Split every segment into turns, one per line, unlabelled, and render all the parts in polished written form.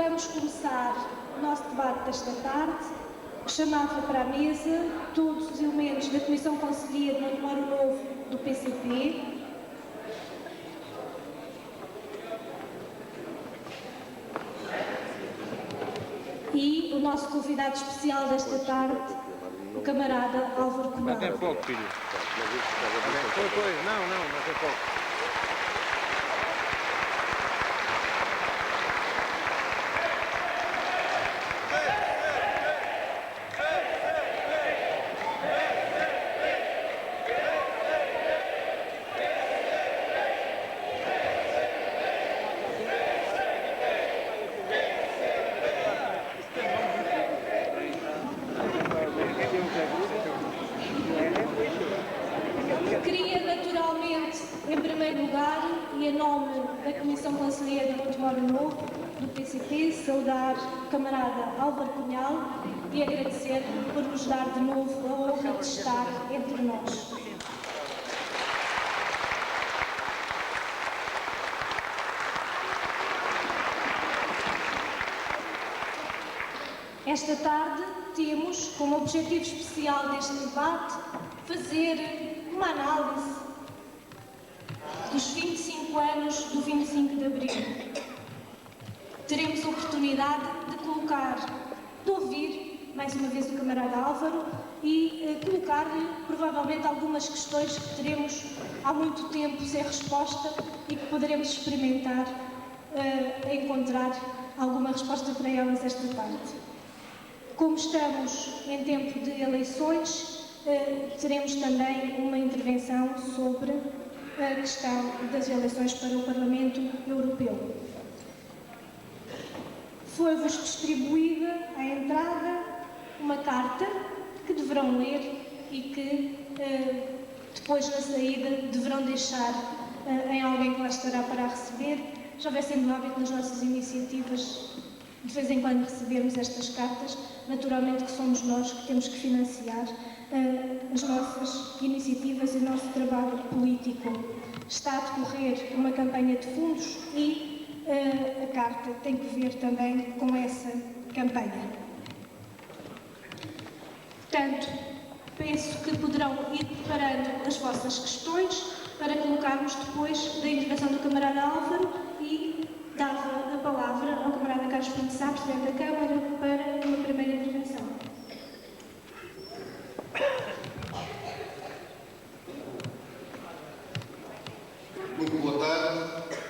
vamos começar o nosso debate desta tarde, que chamava para a mesa todos os elementos da Comissão Conselhia de Montemoro Novo do PCP, e o nosso convidado especial desta tarde, o camarada Álvaro Cunhal.
Mas tem pouco, filho. Pois, não, mas tem pouco.
Queria naturalmente, em primeiro lugar, e em nome da Comissão Conselhia de Montemoro Novo, do PCP, saudar o camarada Álvaro Cunhal e agradecer por nos dar de novo a honra de estar entre nós. Esta tarde temos como objetivo especial deste debate fazer uma análise dos 25 anos do 25 de Abril. Teremos a oportunidade de ouvir mais uma vez o camarada Álvaro e colocar-lhe provavelmente algumas questões que teremos há muito tempo sem resposta e que poderemos experimentar encontrar alguma resposta para elas esta tarde. Como estamos em tempo de eleições, teremos também uma intervenção sobre a questão das eleições para o Parlamento Europeu. Foi-vos distribuída à entrada uma carta que deverão ler e que depois na saída deverão deixar em alguém que lá estará para a receber. Já vai sendo hábito nas nossas iniciativas de vez em quando recebermos estas cartas. Naturalmente que somos nós que temos que financiar as nossas iniciativas e o nosso trabalho político. Está a decorrer uma campanha de fundos e a carta tem que ver também com essa campanha. Portanto, penso que poderão ir preparando as vossas questões para colocarmos depois da intervenção do camarada Álvaro e dava a palavra ao camarada Carlos Pinto Sá, Presidente da Câmara, para uma primeira intervenção.
Muito boa tarde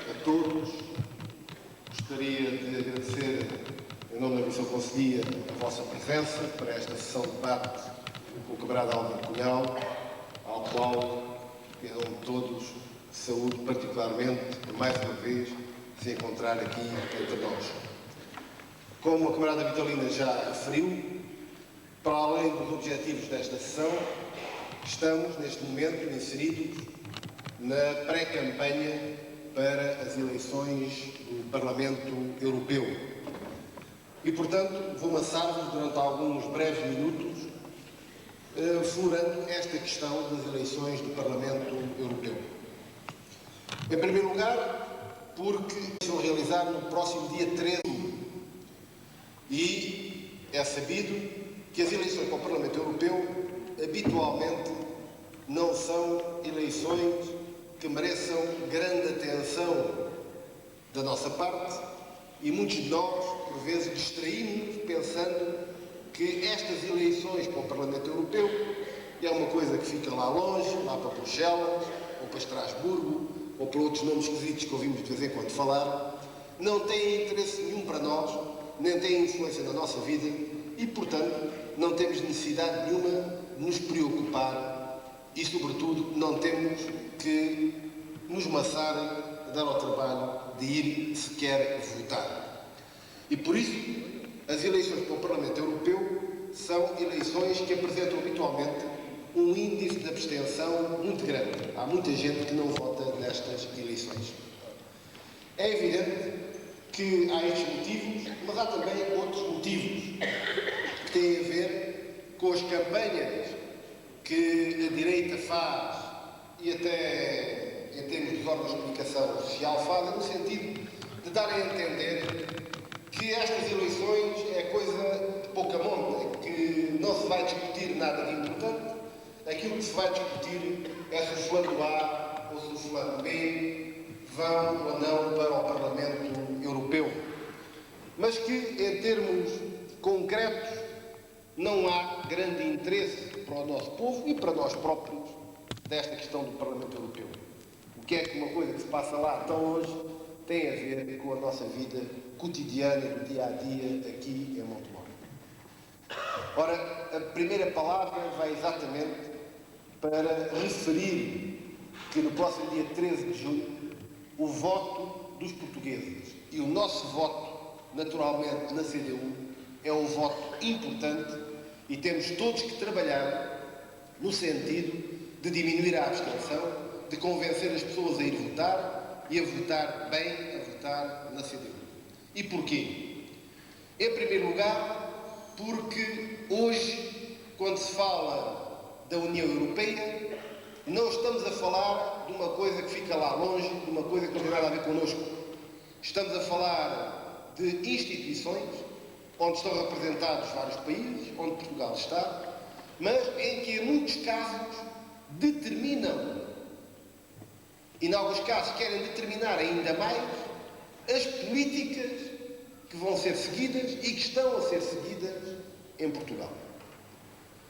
a todos. Gostaria de agradecer, em nome da Comissão Conselhia, a vossa presença para esta sessão de debate com o camarada Álvaro Cunhal, ao qual, em nome de todos, saúdo particularmente, mais uma vez, se encontrar aqui entre nós. Como a camarada Vitalina já referiu, para além dos objetivos desta sessão, estamos, neste momento, inseridos na pré-campanha para as eleições do Parlamento Europeu. E, portanto, vou amassar-vos durante alguns breves minutos, explorando esta questão das eleições do Parlamento Europeu. Em primeiro lugar, porque se vão realizar no próximo dia 13 de julho. E é sabido que as eleições para o Parlamento Europeu habitualmente não são eleições que mereçam grande atenção da nossa parte e muitos de nós, por vezes, distraímos-nos pensando que estas eleições para o Parlamento Europeu é uma coisa que fica lá longe, lá para Bruxelas, ou para Estrasburgo, ou para outros nomes esquisitos que ouvimos de vez em quando falar, não têm interesse nenhum para nós, nem têm influência na nossa vida e, portanto, não temos necessidade nenhuma de nos preocupar e, sobretudo, não temos que nos maçar a dar ao trabalho de ir sequer votar. E, por isso, as eleições para o Parlamento Europeu são eleições que apresentam habitualmente um índice de abstenção muito grande. Há muita gente que não vota nestas eleições. É evidente que há estes motivos, mas há também outros motivos que têm a ver com as campanhas que a direita faz e até em termos dos órgãos de comunicação social fazem no sentido de darem a entender que estas eleições é coisa de pouca monta, que não se vai discutir nada de importante. Aquilo que se vai discutir é se o fulano A ou se o fulano B vão ou não para o Parlamento Europeu. Mas que, em termos concretos, não há grande interesse para o nosso povo e para nós próprios desta questão do Parlamento Europeu. O que é que uma coisa que se passa lá tão longe tem a ver com a nossa vida cotidiana, do dia-a-dia, aqui em Montemor. Ora, a primeira palavra vai exatamente para referir que no próximo dia 13 de junho o voto dos portugueses e o nosso voto, naturalmente, na CDU, é um voto importante e temos todos que trabalhar no sentido de diminuir a abstenção, de convencer as pessoas a ir votar e a votar bem, a votar na CDU. E porquê? Em primeiro lugar, porque hoje, quando se fala da União Europeia, não estamos a falar de uma coisa que fica lá longe, de uma coisa que não tem nada a ver connosco. Estamos a falar de instituições onde estão representados vários países, onde Portugal está, mas em que, em muitos casos, determinam, e em alguns casos querem determinar ainda mais, as políticas que vão ser seguidas e que estão a ser seguidas em Portugal.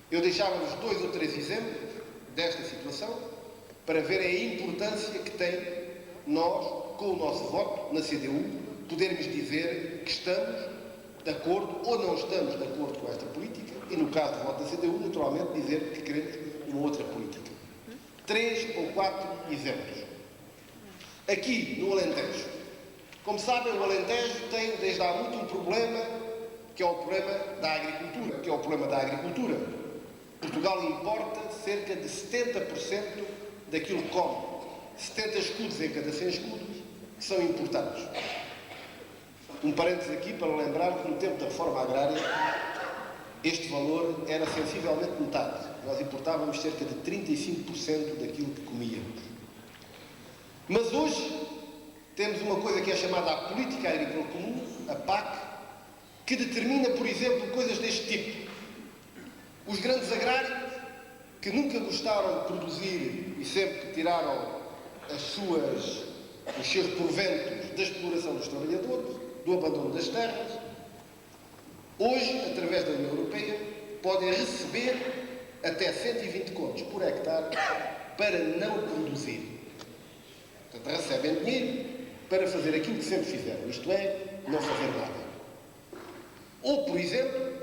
Eu deixava-vos 2 ou 3 exemplos desta situação para verem a importância que tem nós, com o nosso voto na CDU, podermos dizer que estamos de acordo ou não estamos de acordo com esta política e, no caso do voto da CDU, naturalmente dizer que queremos uma outra política. 3 ou 4 exemplos. Aqui, no Alentejo. Como sabem, o Alentejo tem desde há muito um problema, que é o problema da agricultura. Portugal importa cerca de 70% daquilo que come. 70 escudos em cada 100 escudos que são importados. Um parênteses aqui para lembrar que no tempo da reforma agrária este valor era sensivelmente metade. Nós importávamos cerca de 35% daquilo que comíamos. Mas hoje temos uma coisa que é chamada a Política Agrícola Comum, a PAC, que determina, por exemplo, coisas deste tipo. Os grandes agrários, que nunca gostaram de produzir e sempre tiraram os seus proventos da exploração dos trabalhadores, do abandono das terras, hoje, através da União Europeia, podem receber até 120 contos por hectare para não produzir. Portanto, recebem dinheiro para fazer aquilo que sempre fizeram, isto é, não fazer nada. Ou, por exemplo,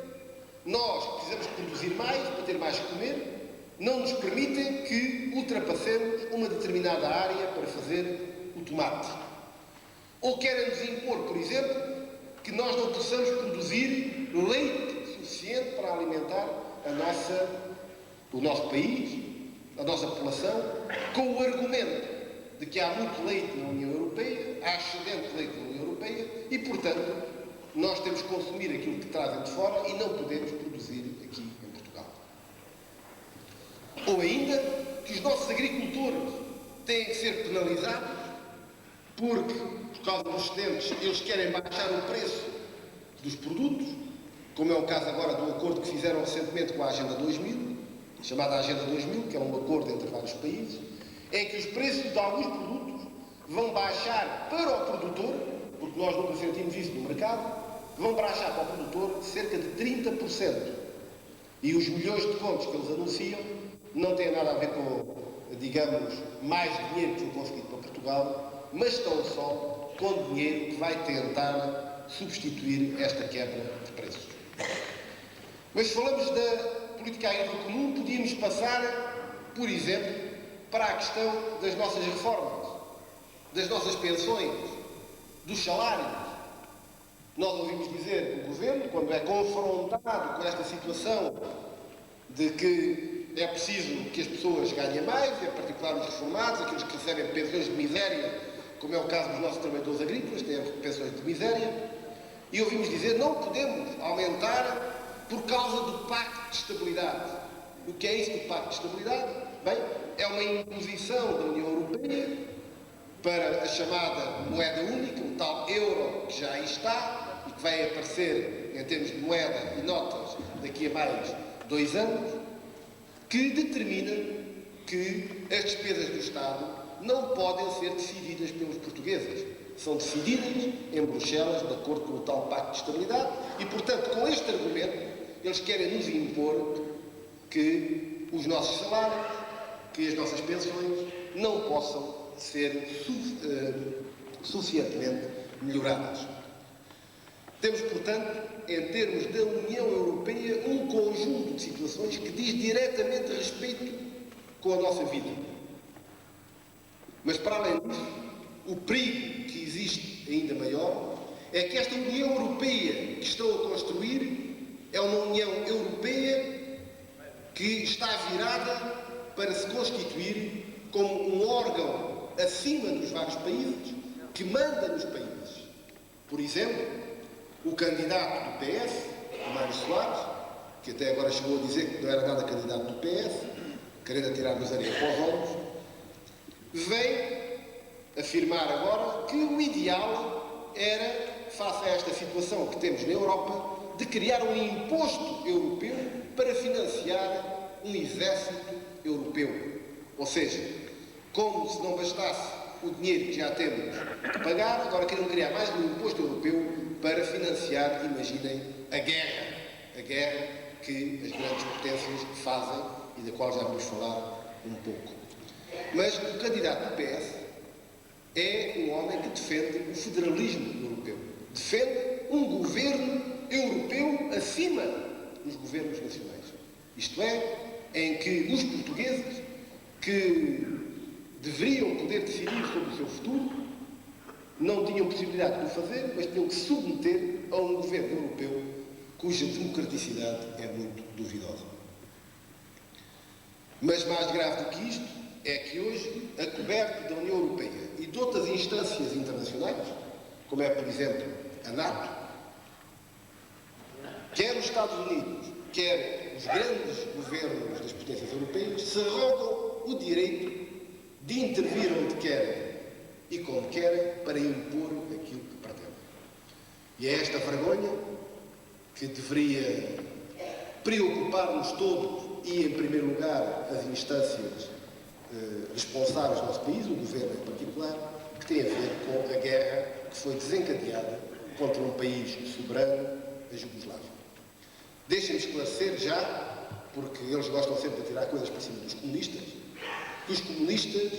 nós precisamos produzir mais para ter mais que comer, não nos permitem que ultrapassemos uma determinada área para fazer o tomate. Ou querem-nos impor, por exemplo, que nós não possamos produzir leite suficiente para alimentar o nosso país, a nossa população, com o argumento de que há muito leite na União Europeia, há excedente de leite na União Europeia e, portanto, nós temos que consumir aquilo que trazem de fora e não podemos produzir aqui em Portugal. Ou ainda que os nossos agricultores têm que ser penalizados porque, por causa dos excedentes, eles querem baixar o preço dos produtos, como é o caso agora do acordo que fizeram recentemente com a Agenda 2000, chamada Agenda 2000, que é um acordo entre vários países, em que os preços de alguns produtos vão baixar para o produtor, porque nós nunca sentimos isso no mercado, vão baixar para o produtor cerca de 30%. E os milhões de contos que eles anunciam não têm nada a ver com, digamos, mais dinheiro que foi conseguido para Portugal, mas estão só com dinheiro que vai tentar substituir esta quebra de preços. Mas se falamos da política agrícola comum, podíamos passar, por exemplo, para a questão das nossas reformas, das nossas pensões, dos salários. Nós ouvimos dizer que o Governo, quando é confrontado com esta situação de que é preciso que as pessoas ganhem mais, em particular os reformados, aqueles que recebem pensões de miséria, como é o caso dos nossos trabalhadores agrícolas, que têm pensões de miséria, e ouvimos dizer não podemos aumentar por causa do Pacto de Estabilidade. O que é isso do Pacto de Estabilidade? Bem, é uma imposição da União Europeia para a chamada moeda única, o tal euro que já aí está e que vai aparecer em termos de moeda e notas daqui a mais 2 anos, que determina que as despesas do Estado não podem ser decididas pelos portugueses. São decididas em Bruxelas, de acordo com o tal Pacto de Estabilidade, e, portanto, com este argumento, eles querem nos impor que os nossos salários, que as nossas pensões não possam ser suficientemente melhoradas. Temos, portanto, em termos da União Europeia, um conjunto de situações que diz diretamente respeito com a nossa vida. Mas, para além disso, o perigo que existe ainda maior é que esta União Europeia que estão a construir é uma União Europeia que está virada para se constituir como um órgão acima dos vários países que manda nos países. Por exemplo, o candidato do PS, Mário Soares, que até agora chegou a dizer que não era nada candidato do PS, querendo atirar-nos areia para os olhos, vem afirmar agora que o ideal era, face a esta situação que temos na Europa, de criar um imposto europeu para financiar um exército europeu. Ou seja, como se não bastasse o dinheiro que já temos de pagar, agora queriam criar mais um imposto europeu para financiar, imaginem, a guerra que as grandes potências fazem e da qual já vamos falar um pouco. Mas o candidato do PS é um homem que defende o federalismo europeu. Defende um governo europeu acima dos governos nacionais. Isto é, em que os portugueses, que deveriam poder decidir sobre o seu futuro, não tinham possibilidade de o fazer, mas tinham que se submeter a um governo europeu cuja democraticidade é muito duvidosa. Mas mais grave do que isto é que hoje, a coberta da União Europeia e de outras instâncias internacionais, como é, por exemplo, a NATO, quer os Estados Unidos, quer os grandes governos das potências europeias, se arrogam o direito de intervir onde querem e como querem para impor aquilo que pretendem. E é esta vergonha que deveria preocupar-nos todos e, em primeiro lugar, as instâncias responsáveis do nosso país, o governo em particular, que tem a ver com a guerra que foi desencadeada contra um país soberano, a Jugoslávia. Deixem-me esclarecer já, porque eles gostam sempre de tirar coisas para cima dos comunistas, que os comunistas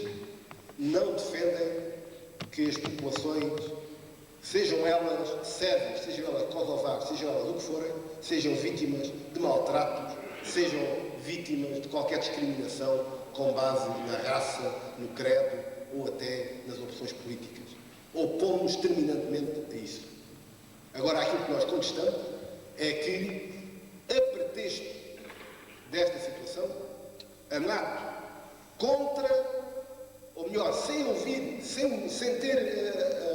não defendem que as populações, sejam elas sérvias, sejam elas kosovares, sejam elas o que forem, sejam vítimas de maltratos, sejam vítimas de qualquer discriminação com base na raça, no credo ou até nas opções políticas. Opomos terminantemente a isso. Agora, aquilo que nós contestamos é que, a pretexto desta situação, a NATO, contra, ou melhor, sem ouvir, sem ter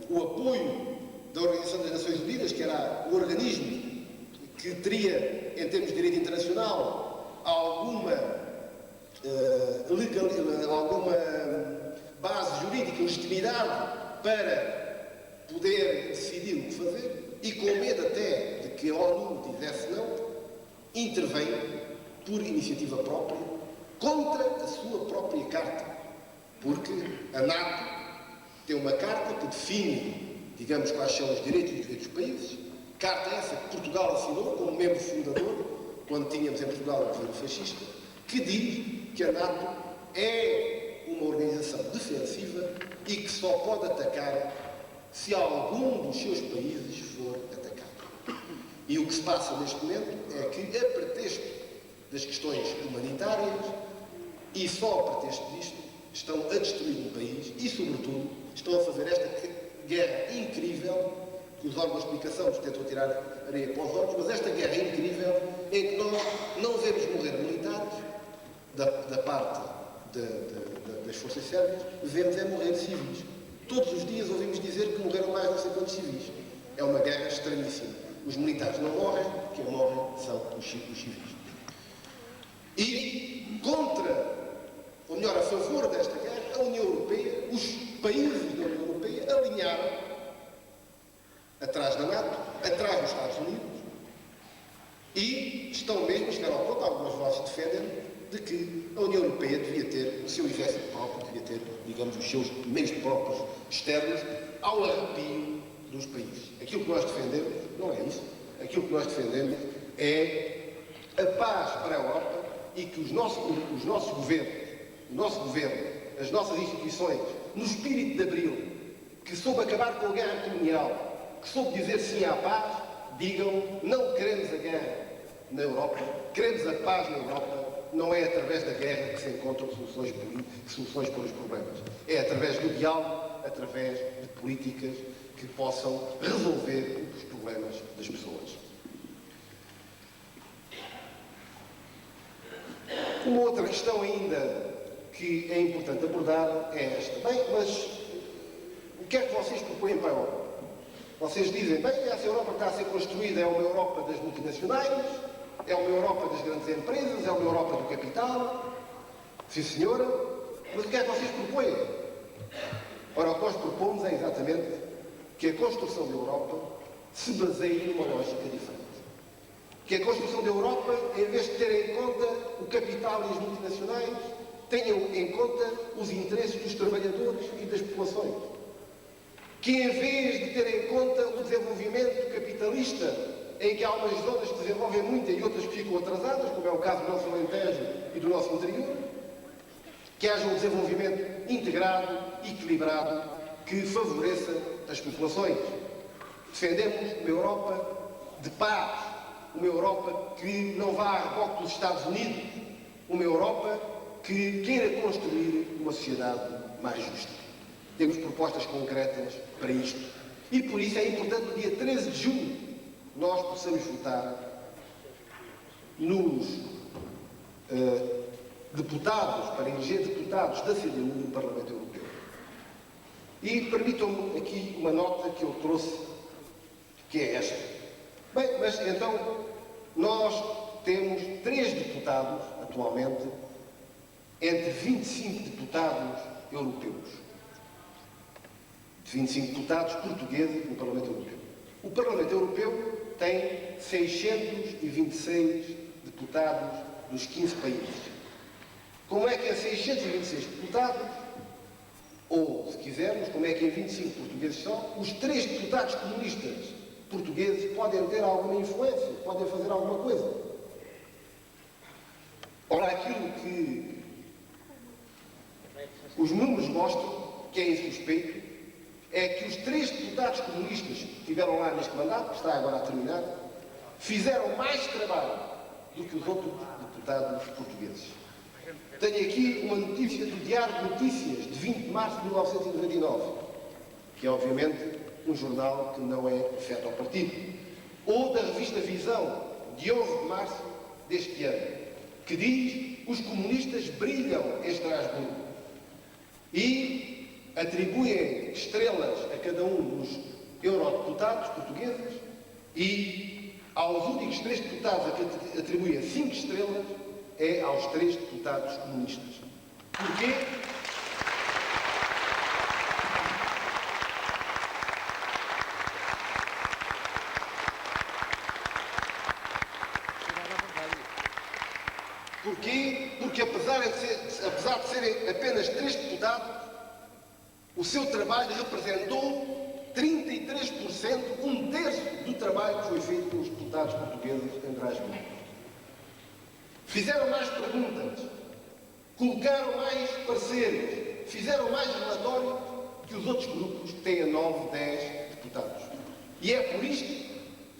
o apoio da Organização das Nações Unidas, que era o organismo que teria, em termos de direito internacional, alguma base jurídica, legitimidade para poder decidir o que fazer, e com medo até de que a ONU dissesse não, intervém por iniciativa própria contra a sua própria carta, porque a NATO tem uma carta que define, digamos, quais são os direitos e os deveres dos países, carta essa que Portugal assinou como membro fundador, quando tínhamos em Portugal o governo fascista, que diz que a NATO é uma organização defensiva e que só pode atacar se algum dos seus países for atacado. E o que se passa neste momento é que, a pretexto das questões humanitárias e só a pretexto disto, estão a destruir um país e, sobretudo, estão a fazer esta guerra incrível, que os órgãos de comunicação nos tentam tirar areia para os olhos, mas esta guerra incrível em que nós não vemos morrer militares da parte das forças sérvias, vemos é morrer civis. Todos os dias ouvimos dizer que morreram mais não sei quantos civis. É uma guerra estranhíssima. Os militares não morrem, quem morre são os civis. E contra, ou melhor, a favor desta guerra, a União Europeia, os países da União Europeia alinharam de que a União Europeia devia ter o seu exército próprio, devia ter, digamos, os seus meios próprios externos ao arrepio dos países. Aquilo que nós defendemos não é isso. Aquilo que nós defendemos é a paz para a Europa e que os nossos governos, o nosso governo, as nossas instituições, no espírito de Abril, que soube acabar com a guerra colonial, que soube dizer sim à paz, digam, não queremos a guerra na Europa, queremos a paz na Europa. Não é através da guerra que se encontram soluções para os problemas. É através do diálogo, através de políticas que possam resolver os problemas das pessoas. Uma outra questão ainda que é importante abordar é esta. Bem, mas o que é que vocês propõem para a Europa? Vocês dizem, bem, essa Europa que está a ser construída é uma Europa das multinacionais, é uma Europa das grandes empresas, é uma Europa do capital. Sim, senhora. Mas o que é que vocês propõem? Ora, o que nós propomos é exatamente que a construção da Europa se baseie numa lógica diferente. Que a construção da Europa, em vez de ter em conta o capital e as multinacionais, tenham em conta os interesses dos trabalhadores e das populações. Que em vez de ter em conta o desenvolvimento capitalista, em que há umas zonas que desenvolvem muito e outras que ficam atrasadas, como é o caso do nosso Alentejo e do nosso interior, que haja um desenvolvimento integrado, equilibrado, que favoreça as populações. Defendemos uma Europa de paz, uma Europa que não vá a reboque dos Estados Unidos, uma Europa que queira construir uma sociedade mais justa. Temos propostas concretas para isto. E por isso é importante, no dia 13 de junho, nós possamos votar nos deputados, para eleger deputados da CDU no Parlamento Europeu. E permitam-me aqui uma nota que eu trouxe, que é esta. Bem, mas então, nós temos 3 deputados, atualmente, entre 25 deputados europeus. 25 deputados portugueses no Parlamento Europeu. O Parlamento Europeu tem 626 deputados dos 15 países. Como é que em 626 deputados, ou, se quisermos, como é que em 25 portugueses só, os 3 deputados comunistas portugueses podem ter alguma influência, podem fazer alguma coisa? Ora, aquilo que os números mostram, que é insuspeito, é que os 3 deputados comunistas que estiveram lá neste mandato, que está agora a terminar, fizeram mais trabalho do que os outros deputados portugueses. Tenho aqui uma notícia do Diário de Notícias, de 20 de março de 1999, que é, obviamente, um jornal que não é afeto ao partido, ou da revista Visão, de 11 de março deste ano, que diz: os comunistas brilham em Estrasburgo, e atribuem estrelas a cada um dos eurodeputados portugueses, e aos únicos 3 deputados a que atribuem 5 estrelas é aos 3 deputados comunistas. Porquê? Porquê? Porque apesar de serem apenas 3 deputados, o seu trabalho representou 33%, 1/3 do trabalho que foi feito pelos deputados portugueses em Estrasburgo. Fizeram mais perguntas, colocaram mais pareceres, fizeram mais relatórios que os outros grupos que têm 9, 10 deputados. E é por isto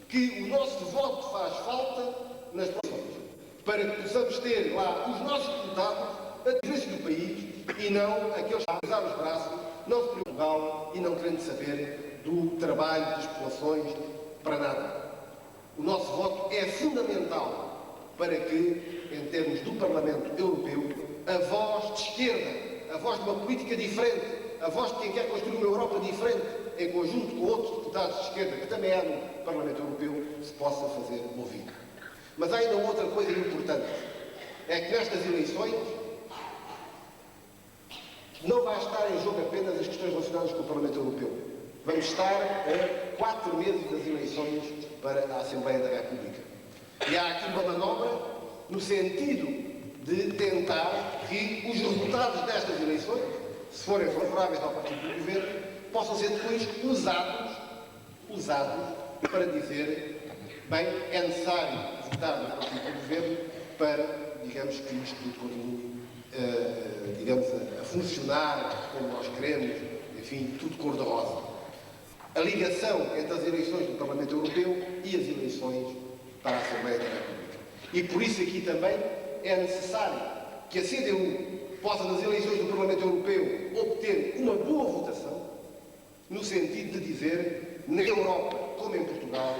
que o nosso voto faz falta nas próximas, para que possamos ter lá os nossos deputados a interesse do país e não aqueles que cruzar os braços, não se Portugal e não querendo saber do trabalho das populações para nada. O nosso voto é fundamental para que, em termos do Parlamento Europeu, a voz de esquerda, a voz de uma política diferente, a voz de quem quer construir uma Europa diferente, em conjunto com outros deputados de esquerda que também há no Parlamento Europeu, se possa fazer ouvir. Mas há ainda outra coisa importante, é que nestas eleições não vai estar em jogo apenas as questões relacionadas com o Parlamento Europeu. Vamos estar a 4 meses das eleições para a Assembleia da República. E há aqui uma manobra no sentido de tentar que os resultados destas eleições, se forem favoráveis ao partido do governo, possam ser depois usados para dizer, bem, é necessário votar no partido do governo para, digamos, que isto continue, digamos, a funcionar como nós queremos, enfim, tudo cor-de-rosa. A ligação entre as eleições do Parlamento Europeu e as eleições para a Assembleia da República. E por isso aqui também é necessário que a CDU possa, nas eleições do Parlamento Europeu, obter uma boa votação, no sentido de dizer, na Europa, como em Portugal,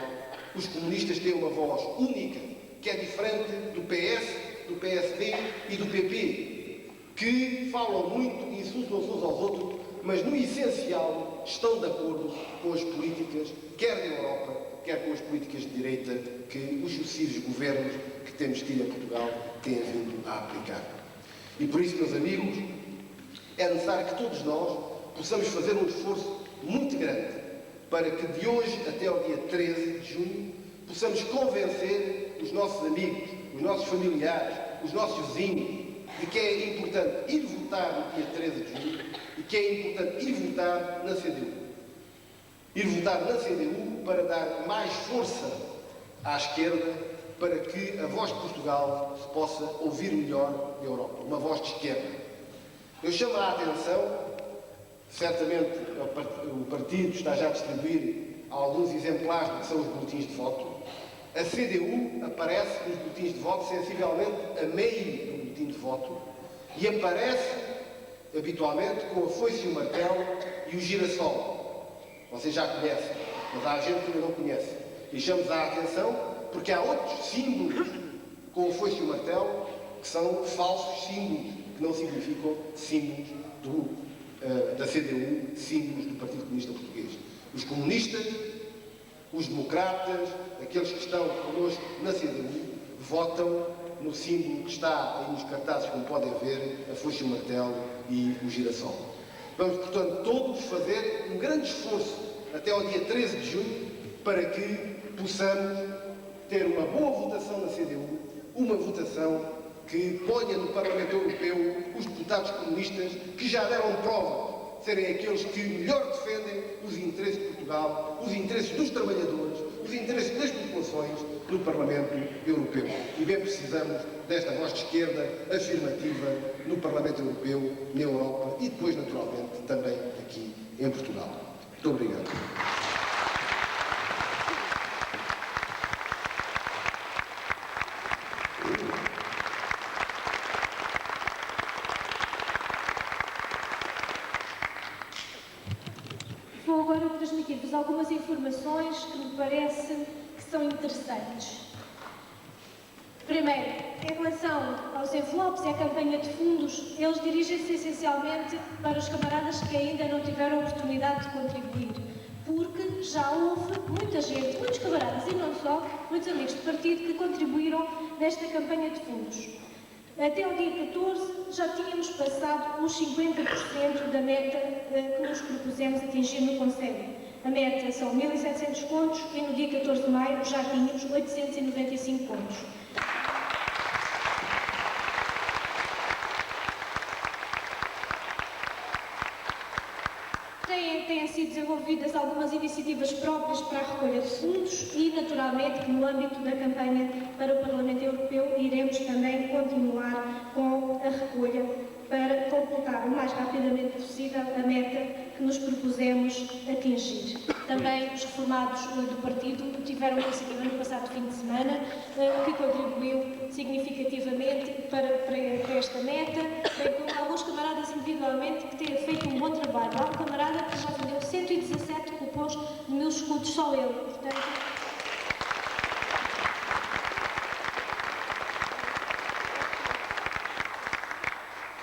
os comunistas têm uma voz única, que é diferente do PS, do PSD e do PP, que falam muito, insultam uns aos outros, mas no essencial estão de acordo com as políticas, quer da Europa, quer com as políticas de direita que os sucessivos governos que temos tido em Portugal têm vindo a aplicar. E por isso, meus amigos, é necessário que todos nós possamos fazer um esforço muito grande para que de hoje até ao dia 13 de junho possamos convencer os nossos amigos, os nossos familiares, os nossos vizinhos de que é importante ir votar no dia 13 de junho e que é importante ir votar na CDU. Ir votar na CDU para dar mais força à esquerda, para que a voz de Portugal se possa ouvir melhor na Europa. Uma voz de esquerda. Eu chamo a atenção, certamente o partido está já a distribuir alguns exemplares do que são os boletins de voto. A CDU aparece nos boletins de voto sensivelmente a meio do boletim de voto e aparece habitualmente com a foice e o martelo e o girassol. Vocês já conhecem, mas há gente que ainda não conhece. E chamo-vos a atenção porque há outros símbolos com a foice e o martelo que são falsos símbolos, que não significam símbolos da CDU, símbolos do Partido Comunista Português. Os comunistas, os democratas, aqueles que estão connosco na CDU, votam no símbolo que está aí nos cartazes, como podem ver, a foice e o martelo e o girassol. Vamos, portanto, todos fazer um grande esforço até ao dia 13 de junho para que possamos ter uma boa votação na CDU, uma votação que ponha no Parlamento Europeu os deputados comunistas que já deram prova de serem aqueles que melhor defendem os interesses de Portugal, os interesses dos trabalhadores, os interesses das populações no Parlamento Europeu. E bem precisamos desta voz de esquerda afirmativa no Parlamento Europeu, na Europa e depois, naturalmente, também aqui em Portugal. Muito obrigado.
Vou agora transmitir-vos algumas informações que me parece que são interessantes. Primeiro, em relação aos envelopes e à campanha de fundos, eles dirigem-se essencialmente para os camaradas que ainda não tiveram oportunidade de contribuir, porque já houve muita gente, muitos camaradas e não só, muitos amigos de partido que contribuíram nesta campanha de fundos. Até ao dia 14 já tínhamos passado os 50% da meta que nos propusemos atingir no Conselho. A meta são 1.700 contos e no dia 14 de maio já tínhamos 895 contos. Têm sido desenvolvidas algumas iniciativas próprias para a recolha de fundos e, naturalmente, que no âmbito da campanha para o Parlamento Europeu iremos também continuar com a recolha para completar o mais rapidamente possível a meta que nos propusemos atingir. Também os reformados do partido tiveram uma iniciativa no passado fim de semana que contribuiu significativamente para esta meta, bem como alguns camaradas individualmente que têm feito um bom trabalho. Há um camarada que já vendeu 117 cupons de 1000 escudos, só ele. Portanto,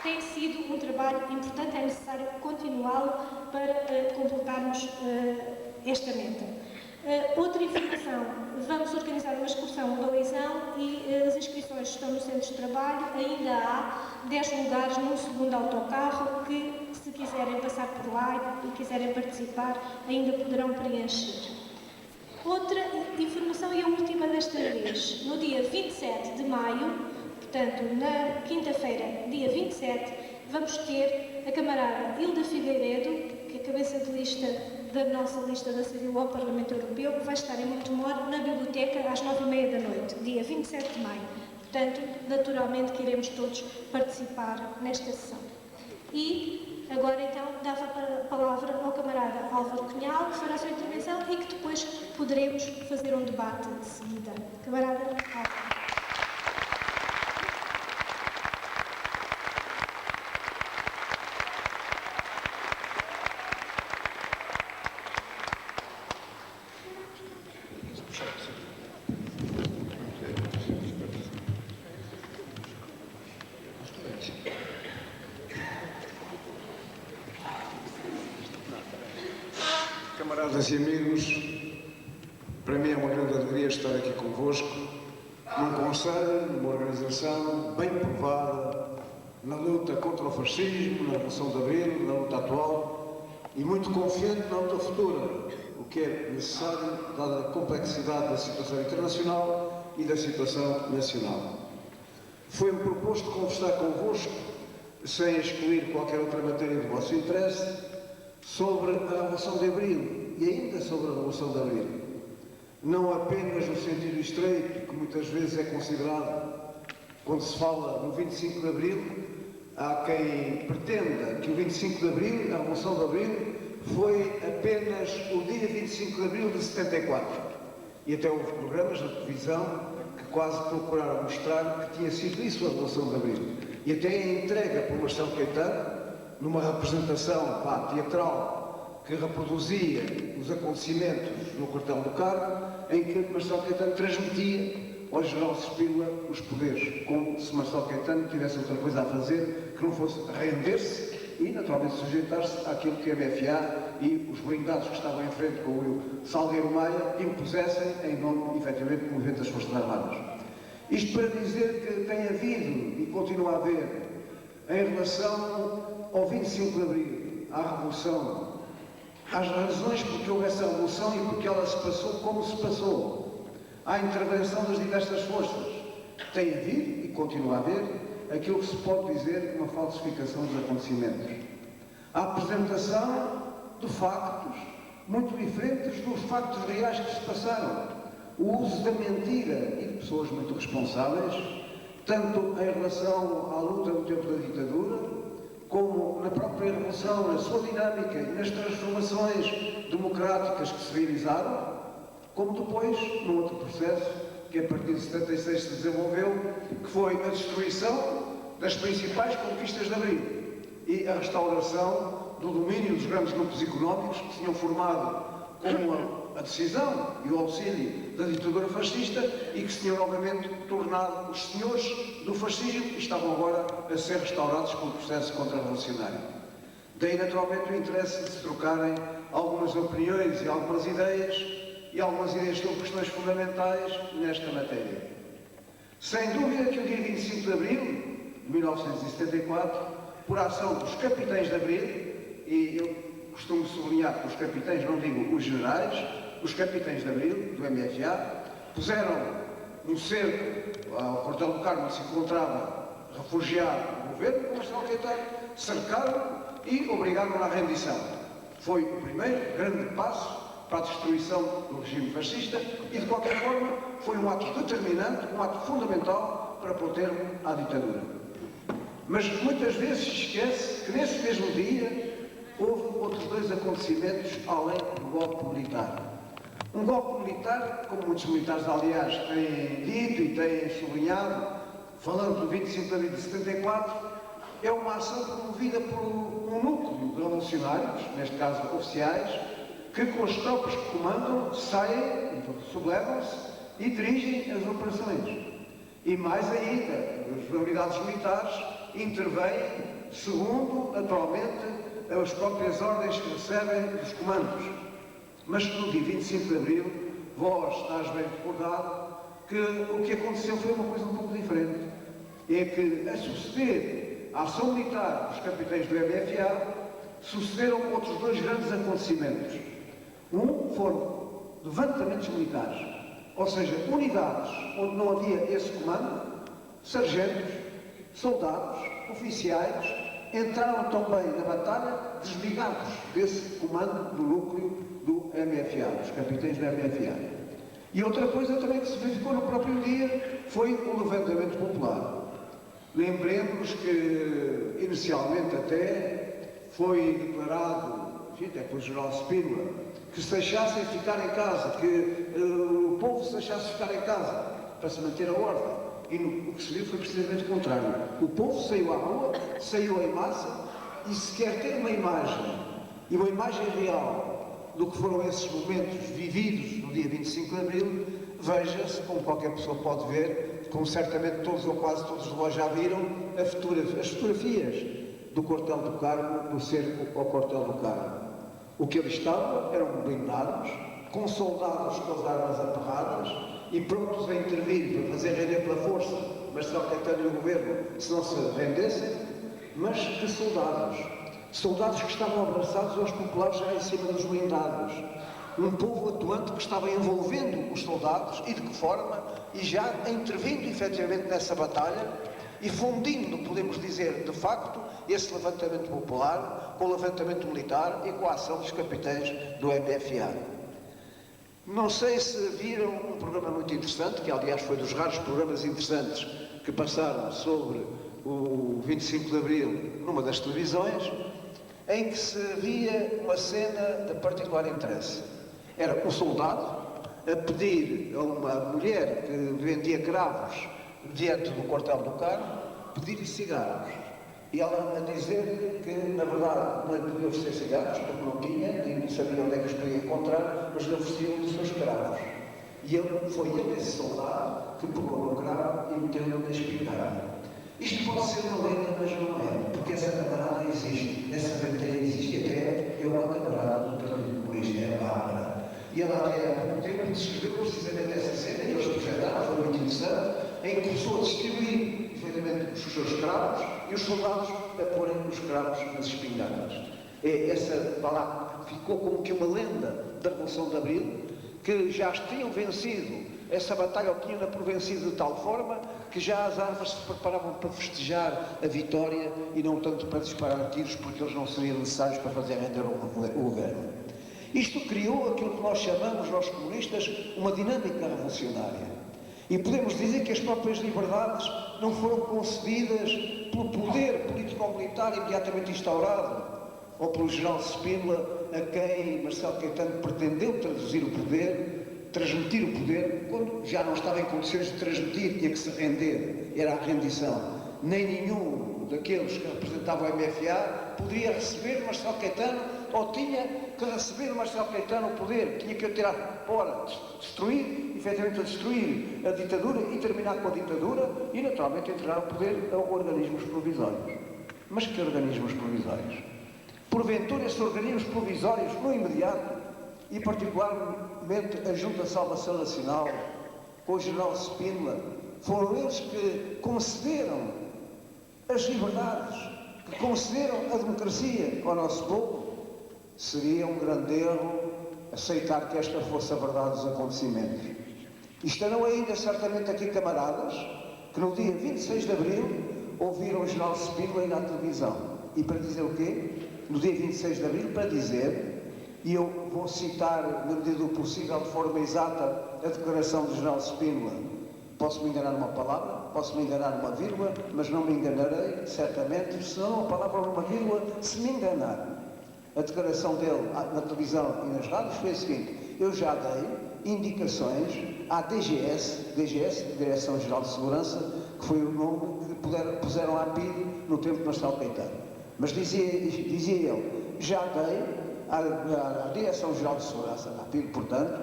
tem sido um trabalho importante, é necessário continuá-lo para completarmos esta meta. Outra informação, vamos organizar uma excursão a Balizão e as inscrições estão no centro de trabalho, ainda há 10 lugares num segundo autocarro que, se quiserem passar por lá e quiserem participar, ainda poderão preencher. Outra informação e a última desta vez, no dia 27 de maio, Portanto, na quinta-feira, dia 27, vamos ter a camarada Hilda Figueiredo, que é cabeça de lista da nossa lista da CDU ao Parlamento Europeu, que vai estar em Montemor, na biblioteca, às 9h30 da noite, dia 27 de maio. Portanto, naturalmente que iremos todos participar nesta sessão. E agora, então, dava a palavra ao camarada Álvaro Cunhal, que fará a sua intervenção e que depois poderemos fazer um debate de seguida. Camarada Álvaro.
Camaradas e amigos, para mim é uma grande alegria estar aqui convosco, num conselho, numa organização bem provada na luta contra o fascismo, na Revolução de Abril, na luta atual e muito confiante na luta futura, o que é necessário dada a complexidade da situação internacional e da situação nacional. Foi-me proposto conversar convosco, sem excluir qualquer outra matéria do vosso interesse, sobre a Revolução de Abril e ainda sobre a Revolução de Abril. Não apenas no sentido estreito, que muitas vezes é considerado, quando se fala no 25 de Abril, há quem pretenda que o 25 de Abril, a Revolução de Abril, foi apenas o dia 25 de Abril de 74. E até houve programas na televisão que quase procuraram mostrar que tinha sido isso a Revolução de Abril. E até a entrega por Marcelo Caetano, numa representação teatral que reproduzia os acontecimentos no quartel do Carmo, em que Marcelo Caetano transmitia ao general Spínola os poderes, como se Marcelo Caetano tivesse outra coisa a fazer que não fosse render-se e, naturalmente, sujeitar-se àquilo que a MFA e os blindados que estavam em frente com o Salgueiro Maia impusessem em nome, efetivamente, do movimento das Forças Armadas. Isto para dizer que tem havido e continua a haver, em relação ao 25 de Abril, à Revolução, às razões porque houve essa Revolução e porque ela se passou como se passou, à intervenção das diversas forças, tem havido e continua a haver aquilo que se pode dizer uma falsificação dos acontecimentos. A apresentação de factos muito diferentes dos factos reais que se passaram. O uso da mentira e de pessoas muito responsáveis, tanto em relação à luta no tempo da ditadura, como na própria Revolução, na sua dinâmica e nas transformações democráticas que se realizaram, como depois, num outro processo, que a partir de 76 se desenvolveu, que foi a destruição das principais conquistas de Abril e a restauração do domínio dos grandes grupos económicos que se tinham formado com a decisão e o auxílio da ditadura fascista e que se tinham novamente tornado os senhores do fascismo e estavam agora a ser restaurados pelo processo contra-revolucionário. Daí, naturalmente, o interesse de se trocarem algumas opiniões e algumas ideias sobre questões fundamentais nesta matéria. Sem dúvida que o dia 25 de Abril de 1974, por ação dos capitães de Abril, e eu costumo sublinhar que os capitães, não digo os generais, os capitães de Abril, do MFA, puseram um cerco ao quartel do Carmo, onde se encontrava refugiado do governo, com Marcelo Caetano, cercaram e obrigaram à rendição. Foi o primeiro grande passo para a destruição do regime fascista e, de qualquer forma, foi um ato determinante, um ato fundamental para pôr termo à ditadura. Mas muitas vezes se esquece que nesse mesmo dia houve outros dois acontecimentos além do golpe militar. Um golpe militar, como muitos militares, aliás, têm dito e têm sublinhado, falando do 25 de abril de 74, é uma ação promovida por um núcleo de revolucionários, neste caso oficiais, que com as tropas que comandam saem, sublevam-se e dirigem as operações. E mais ainda, as unidades militares intervêm segundo, atualmente, as próprias ordens que recebem dos comandos. Mas no dia 25 de Abril, vós estás bem recordado que o que aconteceu foi uma coisa um pouco diferente. É que, a suceder à ação militar dos capitães do MFA, sucederam outros dois grandes acontecimentos. Um foram levantamentos militares, ou seja, unidades onde não havia esse comando, sargentos, soldados, oficiais, entraram também na batalha desligados desse comando do núcleo do MFA, os capitães da MFA. E outra coisa também que se verificou no próprio dia foi o levantamento popular. Lembremos que, inicialmente até, foi declarado, até pelo general Spínola, que se deixassem ficar em casa, que o povo se deixasse ficar em casa para se manter a ordem. E o que se viu foi precisamente o contrário. O povo saiu à rua, saiu em massa, e se quer ter uma imagem, e uma imagem real do que foram esses momentos vividos no dia 25 de Abril, veja-se, como qualquer pessoa pode ver, como certamente todos ou quase todos de vós já viram, as fotografias do Quartel do Carmo, do cerco ao Quartel do Carmo. O que ali estava eram blindados, com soldados com as armas aperradas e prontos a intervir para fazer render pela força, mas só tentando o governo, se não se rendessem, mas de soldados. Soldados que estavam abraçados aos populares já em cima dos blindados. Um povo atuante que estava envolvendo os soldados e de que forma, e já intervindo efetivamente nessa batalha e fundindo, podemos dizer, de facto, esse levantamento popular com o levantamento militar e com a ação dos capitães do MFA. Não sei se viram um programa muito interessante, que aliás foi dos raros programas interessantes que passaram sobre o 25 de Abril numa das televisões, em que se via uma cena de particular interesse. Era um soldado a pedir a uma mulher que vendia cravos diante do Quartel do Carmo, pedir-lhe cigarros. E ela a dizer que, na verdade, não lhe podia oferecer cigarros, porque não tinha, e não sabia onde é que os podia encontrar, mas lhe ofereciam os seus cravos. E foi ele, esse soldado, que pegou no cravo e meteu-lhe na espingarda. Isto pode ser uma lenda, mas não é, porque essa camarada existe, essa venteira existe, e até é uma camarada do Partido Comunista, é a Bárbara. E ela até há pouco tempo descreveu precisamente essa cena, e eles projetaram, foi muito interessante, em que começou a distribuir, efetivamente, os seus cravos, e os soldados a porem os cravos nas espingardas. Essa palavra ficou como que uma lenda da Revolução de Abril, que já tinham vencido essa batalha, ou tinham vencido de tal forma que já as armas se preparavam para festejar a vitória e não tanto para disparar tiros, porque eles não seriam necessários para fazer render o governo. Isto criou aquilo que nós chamamos, nós comunistas, uma dinâmica revolucionária. E podemos dizer que as próprias liberdades não foram concedidas pelo poder político-militar imediatamente instaurado, ou pelo general Spínola, a quem Marcelo Caetano pretendeu traduzir o poder, transmitir o poder, quando já não estava em condições de transmitir, tinha que se render, era a rendição. Nem nenhum daqueles que representavam o MFA poderia receber Marcelo Caetano, ou tinha que receber Marcelo Caetano o poder, tinha que o tirar fora, destruir, efetivamente destruir a ditadura e terminar com a ditadura e naturalmente entregar o poder a organismos provisórios. Mas que organismos provisórios? Porventura esses organismos provisórios, no imediato, e particularmente a Junta de Salvação Nacional, com o general Spínola, foram eles que concederam as liberdades, que concederam a democracia ao nosso povo. Seria um grande erro aceitar que esta fosse a verdade dos acontecimentos. E estarão ainda certamente aqui camaradas que no dia 26 de Abril ouviram o general Spínola ir à televisão. E para dizer o quê? No dia 26 de Abril, para dizer, e eu vou citar, na medida do possível, de forma exata, a declaração do general Spínola. Posso me enganar numa palavra, posso me enganar numa vírgula, mas não me enganarei, certamente, se não uma palavra ou uma vírgula, se me enganar. A declaração dele na televisão e nas rádios foi a seguinte: eu já dei indicações à DGS, Direção-Geral de Segurança, que foi o nome que puseram à PIDE no tempo de Marcelo Caetano. Mas dizia ele, já dei à Direção-Geral de Segurança, à PIDE, portanto,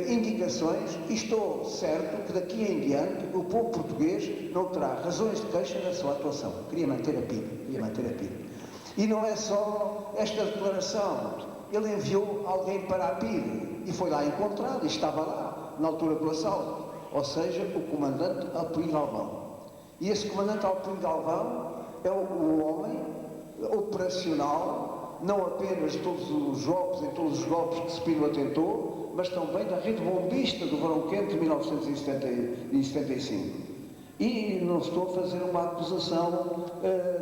indicações, e estou certo que daqui em diante o povo português não terá razões de queixa na sua atuação. Queria manter a PIDE. E não é só esta declaração. Ele enviou alguém para a PIDE e foi lá encontrado, e estava lá, na altura do assalto. Ou seja, o comandante Alpuí Galvão. E esse comandante Alpuí Galvão é o homem operacional, não apenas de todos os golpes que Spínola tentou, mas também da rede bombista do Verão Quente de 1975. E não estou a fazer uma acusação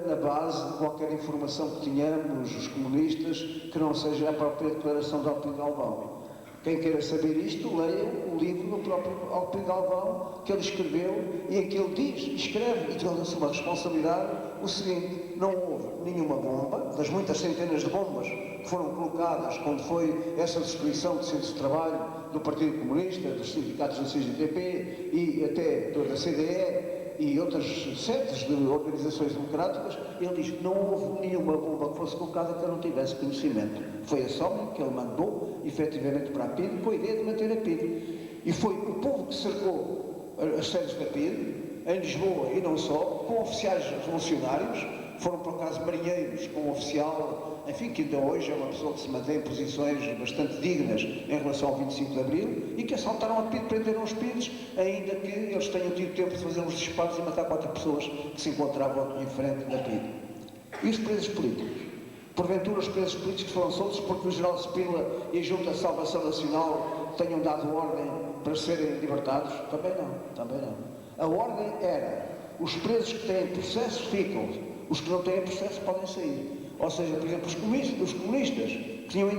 na base de qualquer informação que tenhamos, os comunistas, que não seja a própria declaração de Alpino Galvão. Quem queira saber isto, leia o livro do próprio Alpino Galvão, que ele escreveu, e em que ele diz, escreve, e tem-se uma responsabilidade, o seguinte: não houve nenhuma bomba, das muitas centenas de bombas que foram colocadas quando foi essa destruição de centros de trabalho do Partido Comunista, dos sindicatos do CGTP e até da CDE e outras setas de organizações democráticas. Ele diz que não houve nenhuma bomba que fosse colocada que eu não tivesse conhecimento. Foi a SOMA que ele mandou, efetivamente, para a PIDE, com a ideia de manter a PIDE. E foi o povo que cercou as sedes da PIDE, em Lisboa e não só, com oficiais revolucionários. Foram, por acaso, marinheiros com um oficial, enfim, que ainda hoje é uma pessoa que se mantém em posições bastante dignas em relação ao 25 de Abril, e que assaltaram a PIDE, prenderam os PIDEs, ainda que eles tenham tido tempo de fazer uns disparos e matar 4 pessoas que se encontravam em frente da PIDE. E os presos políticos? Porventura os presos políticos foram soltos porque o general Spínola e a Junta de Salvação Nacional tenham dado ordem para serem libertados? Também não, também não. A ordem era: os presos que têm processo ficam, os que não têm processo podem sair. Ou seja, por exemplo, os comunistas que tinham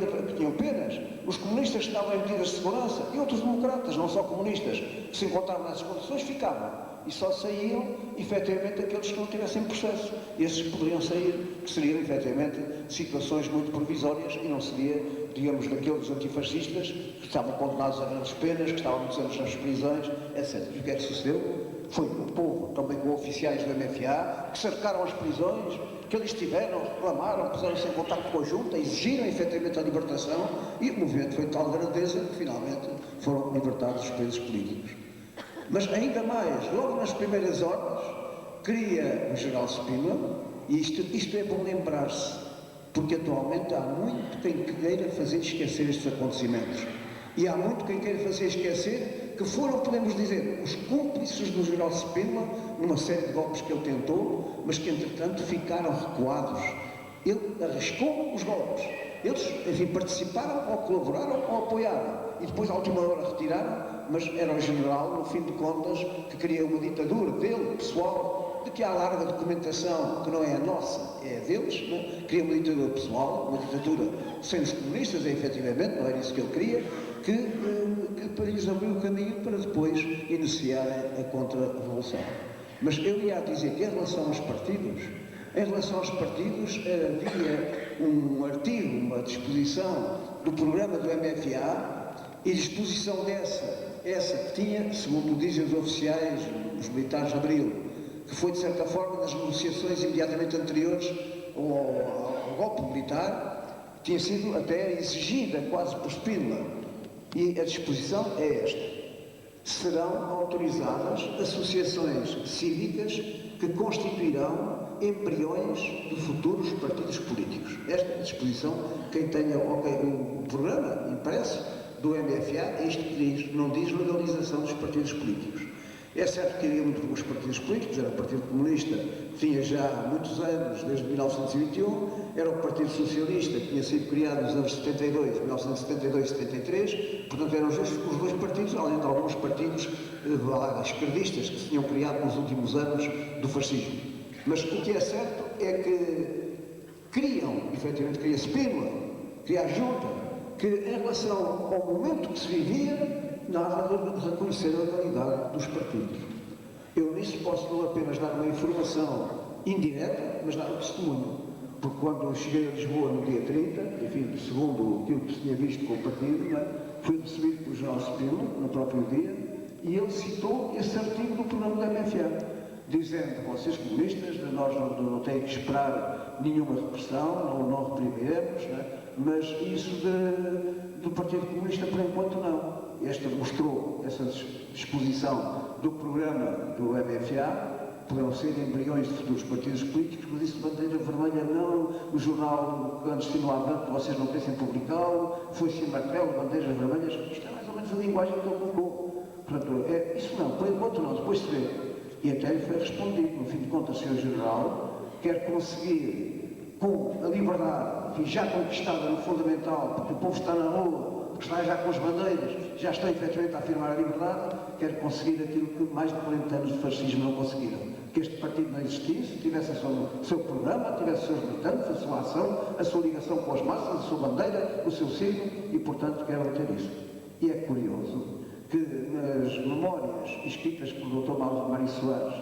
penas, os comunistas que estavam em medidas de segurança e outros democratas, não só comunistas, que se encontravam nessas condições, ficavam. E só saíam, efetivamente, aqueles que não tivessem processo. Esses que poderiam sair, que seriam, efetivamente, situações muito provisórias, e não seria, digamos, daqueles antifascistas que estavam condenados a grandes penas, que estavam muitos anos nas prisões, etc. E o que é que sucedeu? Foi o povo, também com oficiais do MFA, que cercaram as prisões, que eles tiveram, reclamaram, puseram-se em contato com a Junta, exigiram efetivamente a libertação, e o movimento foi de tal grandeza que finalmente foram libertados os presos políticos. Mas ainda mais, logo nas primeiras horas, cria o general Spínola, e isto é bom lembrar-se, porque atualmente há muito quem queira fazer esquecer estes acontecimentos. E há muito quem queira fazer esquecer que foram, podemos dizer, os cúmplices do general Spínola numa série de golpes que ele tentou, mas que entretanto ficaram recuados. Ele arriscou os golpes. Eles, enfim, participaram, ou colaboraram, ou apoiaram. E depois, à última hora, retiraram, mas era o general, no fim de contas, que queria uma ditadura dele, pessoal, de que há larga documentação, que não é a nossa, é a deles, não? Queria uma ditadura pessoal, uma ditadura sem os comunistas, efetivamente, não era isso que ele queria, que lhes abriu o caminho para depois iniciarem a contra-revolução. Mas eu ia dizer que, em relação aos partidos, havia um artigo, uma disposição do programa do MFA, e disposição essa que tinha, segundo dizem os oficiais, os militares de Abril, que foi, de certa forma, nas negociações imediatamente anteriores ao golpe militar, tinha sido até exigida quase por Spínola. E a disposição é esta: serão autorizadas associações cívicas que constituirão embriões de futuros partidos políticos. Esta é a disposição. Quem tenha o programa impresso do MFA, é isto que diz, não diz legalização dos partidos políticos. É certo que iria muito com os partidos políticos, era o Partido Comunista, que tinha já muitos anos, desde 1921, era o Partido Socialista, que tinha sido criado nos anos 72, 1972 e 73, portanto eram os dois partidos, além de alguns partidos esquerdistas que se tinham criado nos últimos anos do fascismo. Mas o que é certo é que criam, efetivamente, cria Spínola, cria a Junta, que em relação ao momento que se vivia, nada de reconhecer a legalidade dos partidos. Eu nisso posso não apenas dar uma informação indireta, mas dar um testemunho. Porque quando eu cheguei a Lisboa no dia 30, enfim, segundo aquilo que se tinha visto com o partido, fui recebido pelo general Spínola no próprio dia, e ele citou esse artigo do programa da MFA, dizendo: vocês comunistas, nós não temos que esperar nenhuma repressão, não reprimiremos, mas isso do Partido Comunista, por enquanto, não. Esta mostrou essa disposição do programa do MFA, poderão ser embriões de futuros partidos políticos, mas isso de bandeira vermelha não, o jornal clandestino avante, vocês não pensem publicá-lo, foi sem martelo, bandeiras vermelhas, isto é mais ou menos a linguagem que ele colocou. Portanto, isso não, por enquanto não, depois se vê. E até lhe foi respondido, no fim de contas, o Sr. General quer conseguir, com a liberdade, enfim, já conquistada no fundamental, porque o povo está na rua, que está já com as bandeiras, já estão efetivamente a afirmar a liberdade, quer conseguir aquilo que mais de 40 anos de fascismo não conseguiram. Que este partido não existisse, tivesse o seu programa, tivesse os seus militantes, a sua ação, a sua ligação com as massas, a sua bandeira, o seu signo, e portanto quero ter isso. E é curioso que nas memórias escritas pelo Dr. Mário Soares,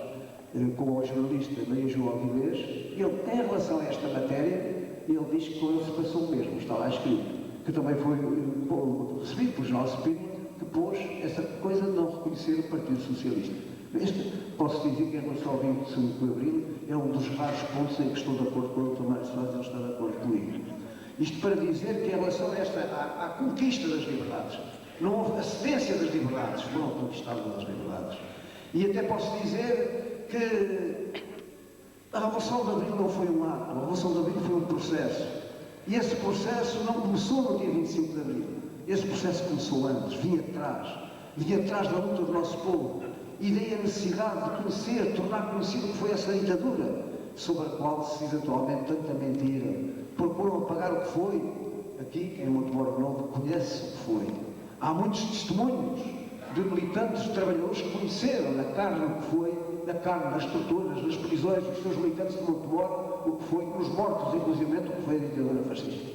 com o jornalista Maria João Avilés, ele, em relação a esta matéria, ele diz que com ele se passou o mesmo, está lá escrito, que também foi recebido pelo Jornal Espírito, que pôs essa coisa de não reconhecer o Partido Socialista. Posso dizer que em relação ao 25 de Abril é um dos raros pontos em que estou de acordo com o Dr. Mário Soares, ele está de acordo comigo. Isto para dizer que em relação a à conquista das liberdades, não houve a cedência das liberdades, foram conquistadas as liberdades. E até posso dizer que a Revolução de Abril não foi um ato, a Revolução de Abril foi um processo. E esse processo não começou no dia 25 de Abril. Esse processo começou antes, vinha atrás da luta do nosso povo. E daí a necessidade de conhecer, tornar conhecido o que foi essa ditadura, sobre a qual se diz atualmente tanta mentira. Procuram apagar o que foi. Aqui, em Montemor Novo, conhece o que foi. Há muitos testemunhos de militantes, de trabalhadores que conheceram na carne o que foi, na carne, nas torturas, nas prisões, os seus militantes de Montemor, o que foi, nos mortos, inclusive, o que foi a ditadura fascista.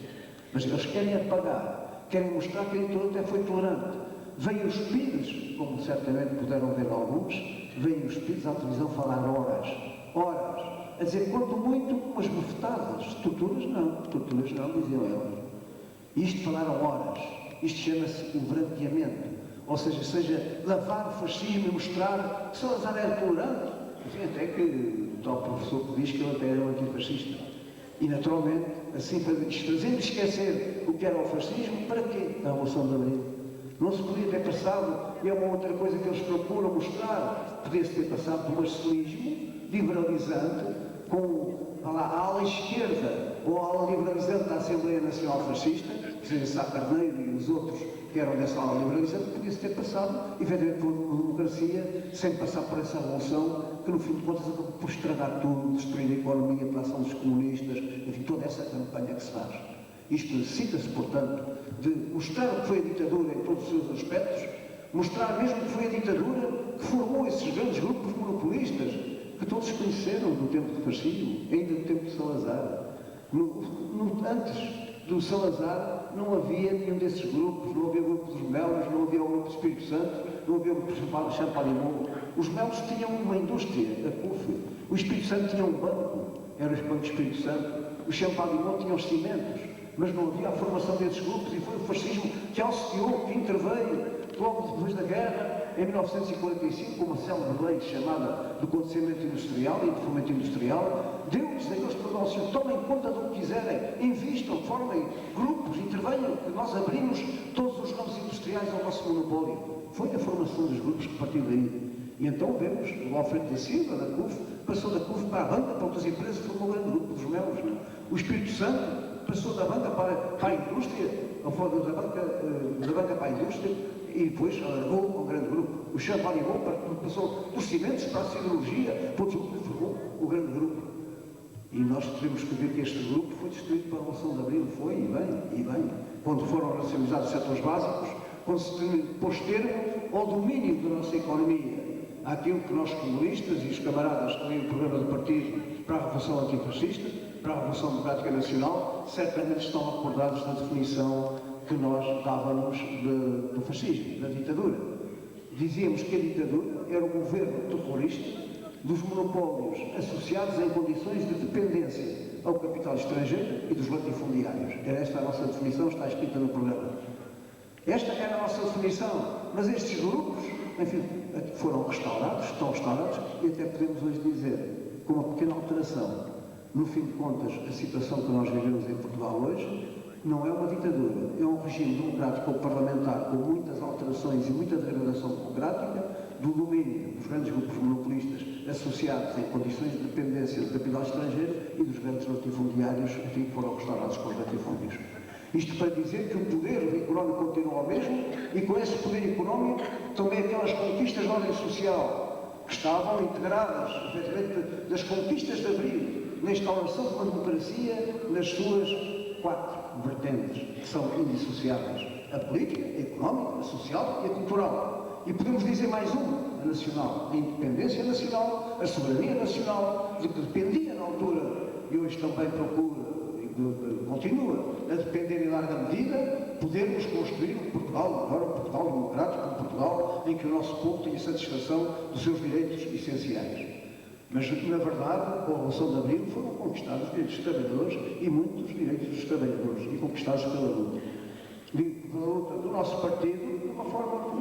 Mas eles querem apagar, querem mostrar que a ditadura até foi tolerante. Vêm os PIDs, como certamente puderam ver alguns, vêm os PIDs à televisão falar horas, a dizer quanto muito umas bofetadas, torturas não, diziam eles. Isto falaram horas, isto chama-se o branqueamento, ou seja, lavar o fascismo e mostrar que Salazar era tolerante, enfim, até que o tal professor que diz que ele até era um antifascista. E naturalmente, assim fazendo esquecer o que era o fascismo, para quê? A Revolução de Abril. Não se podia ter passado, e é uma outra coisa que eles procuram mostrar, podia-se ter passado por um marcelismo liberalizante, com a ala esquerda ou a ala liberalizante da Assembleia Nacional Fascista, José Sá Carneiro e os outros que eram dessa ala liberalizante, podia-se ter passado, efetivamente, por uma democracia, sem passar por essa revolução, que no fim de contas acabou por estragar tudo, destruir a economia pela ação dos comunistas, enfim, toda essa campanha que se faz. Isto necessita-se, portanto, de mostrar o que foi a ditadura em todos os seus aspectos, mostrar mesmo que foi a ditadura que formou esses grandes grupos monopolistas que todos conheceram do tempo do fascismo, ainda do tempo de Salazar. Antes do Salazar não havia nenhum desses grupos, não havia o grupo dos Melos, não havia o grupo do Espírito Santo, não havia o grupo do Champalimau. Os Melos tinham uma indústria, a CUF. O Espírito Santo tinha um banco, era o Banco do Espírito Santo. O Champalimau tinha os cimentos. Mas não havia a formação desses grupos e foi o fascismo que auxiliou, que interveio logo depois da guerra, em 1945, com uma célebre lei chamada do Conselhamento Industrial e de Fomento Industrial, deu-lhes aqueles negócios, tomem conta do que quiserem, invistam, formem grupos, intervenham, que nós abrimos todos os ramos industriais ao nosso monopólio. Foi a formação dos grupos que partiu daí. E então vemos, o Alfredo da Silva, da CUF, passou da CUF para a banca, para outras empresas, formou um grande grupo dos Melos. O Espírito Santo passou da banca para a indústria, da banca para a indústria, e depois alargou um grande grupo. O Champalimau passou dos cimentos para a siderurgia, todos formou o grande grupo. E nós temos que ver que este grupo foi destruído para a Revolução de Abril, foi, e bem, quando foram nacionalizados os setores básicos, quando se pôs termo ao domínio da nossa economia, àquilo que nós comunistas e os camaradas que têm o programa do partido para a Revolução Antifascista, para a Revolução Democrática Nacional, certamente estão acordados da definição que nós dávamos do fascismo, da ditadura. Dizíamos que a ditadura era o governo terrorista dos monopólios associados em condições de dependência ao capital estrangeiro e dos latifundiários. Era esta a nossa definição, está escrita no programa. Esta era a nossa definição, mas estes grupos, enfim, foram restaurados, estão restaurados, e até podemos hoje dizer, com uma pequena alteração, no fim de contas, a situação que nós vivemos em Portugal hoje não é uma ditadura, é um regime democrático ou parlamentar com muitas alterações e muita degradação democrática do domínio dos grandes grupos monopolistas associados em condições de dependência do capital estrangeiro e dos grandes latifundiários, enfim, que foram restaurados com os latifúndios. Isto para dizer que o poder económico continua o mesmo e com esse poder económico também aquelas conquistas de ordem social que estavam integradas, efetivamente, das conquistas de Abril, na instauração de uma democracia nas suas
quatro vertentes que são indissociáveis: a política, a económica, a social e a cultural. E podemos dizer mais uma, a nacional: a independência nacional, a soberania nacional, de que dependia na altura e hoje também procura, continua a depender em larga medida, podermos construir um Portugal melhor, um Portugal democrático, um Portugal em que o nosso povo tenha satisfação dos seus direitos essenciais. Mas, na verdade, com a Revolução de Abril foram conquistados os direitos dos trabalhadores e muitos direitos dos trabalhadores, e conquistados pela luta. Pela luta do nosso partido, de uma forma,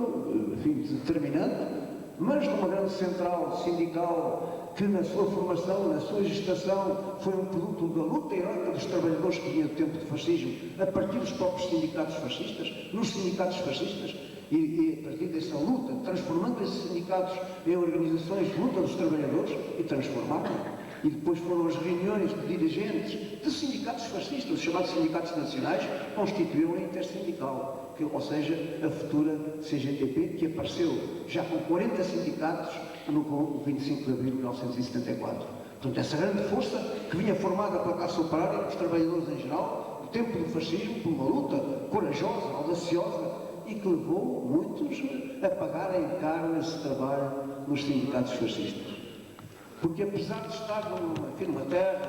enfim, determinante, mas de uma grande central sindical que, na sua formação, na sua gestação, foi um produto da luta heroica dos trabalhadores que vinha do tempo do fascismo, a partir dos próprios sindicatos fascistas, nos sindicatos fascistas, e a partir dessa luta, transformando esses sindicatos em organizações de luta dos trabalhadores, e transformaram. E depois foram as reuniões de dirigentes de sindicatos fascistas, os chamados sindicatos nacionais, constituíram a intersindical, ou seja, a futura CGTP, que apareceu já com 40 sindicatos no 25 de abril de 1974. Portanto, essa grande força que vinha formada pela classe operária, pelos trabalhadores em geral, no tempo do fascismo, por uma luta corajosa, audaciosa, e que levou muitos a pagarem caro esse trabalho nos sindicatos fascistas. Porque apesar de estar numa terra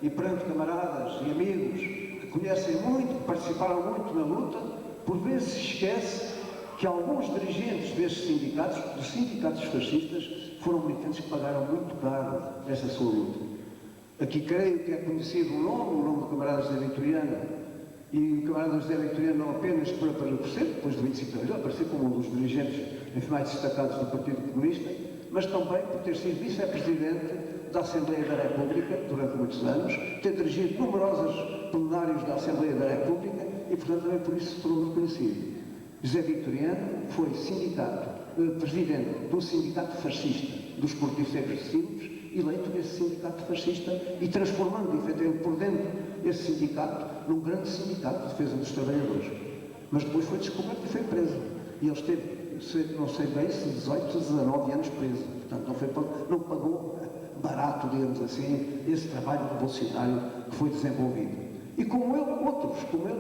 e perante camaradas e amigos que conhecem muito, que participaram muito na luta, por vezes se esquece que alguns dirigentes desses sindicatos, dos sindicatos fascistas, foram militantes que pagaram muito caro essa sua luta. Aqui creio que é conhecido o nome do camarada José Vitoriano, e o camarada José Vitoriano não apenas por aparecer, depois do 25 de abril, aparecer como um dos dirigentes mais destacados do Partido Comunista, mas também por ter sido vice-presidente da Assembleia da República durante muitos anos, ter dirigido numerosos plenários da Assembleia da República e, portanto, também por isso se tornou reconhecido. José Vitoriano foi presidente do sindicato fascista dos porticeiros de Silves, eleito nesse sindicato fascista e transformando, efetivamente, por dentro esse sindicato num grande sindicato de defesa dos trabalhadores. Mas depois foi descoberto e foi preso. E ele esteve, não sei bem, se 18 ou 19 anos preso. Portanto, não pagou barato, digamos assim, esse trabalho revolucionário que foi desenvolvido. E como ele,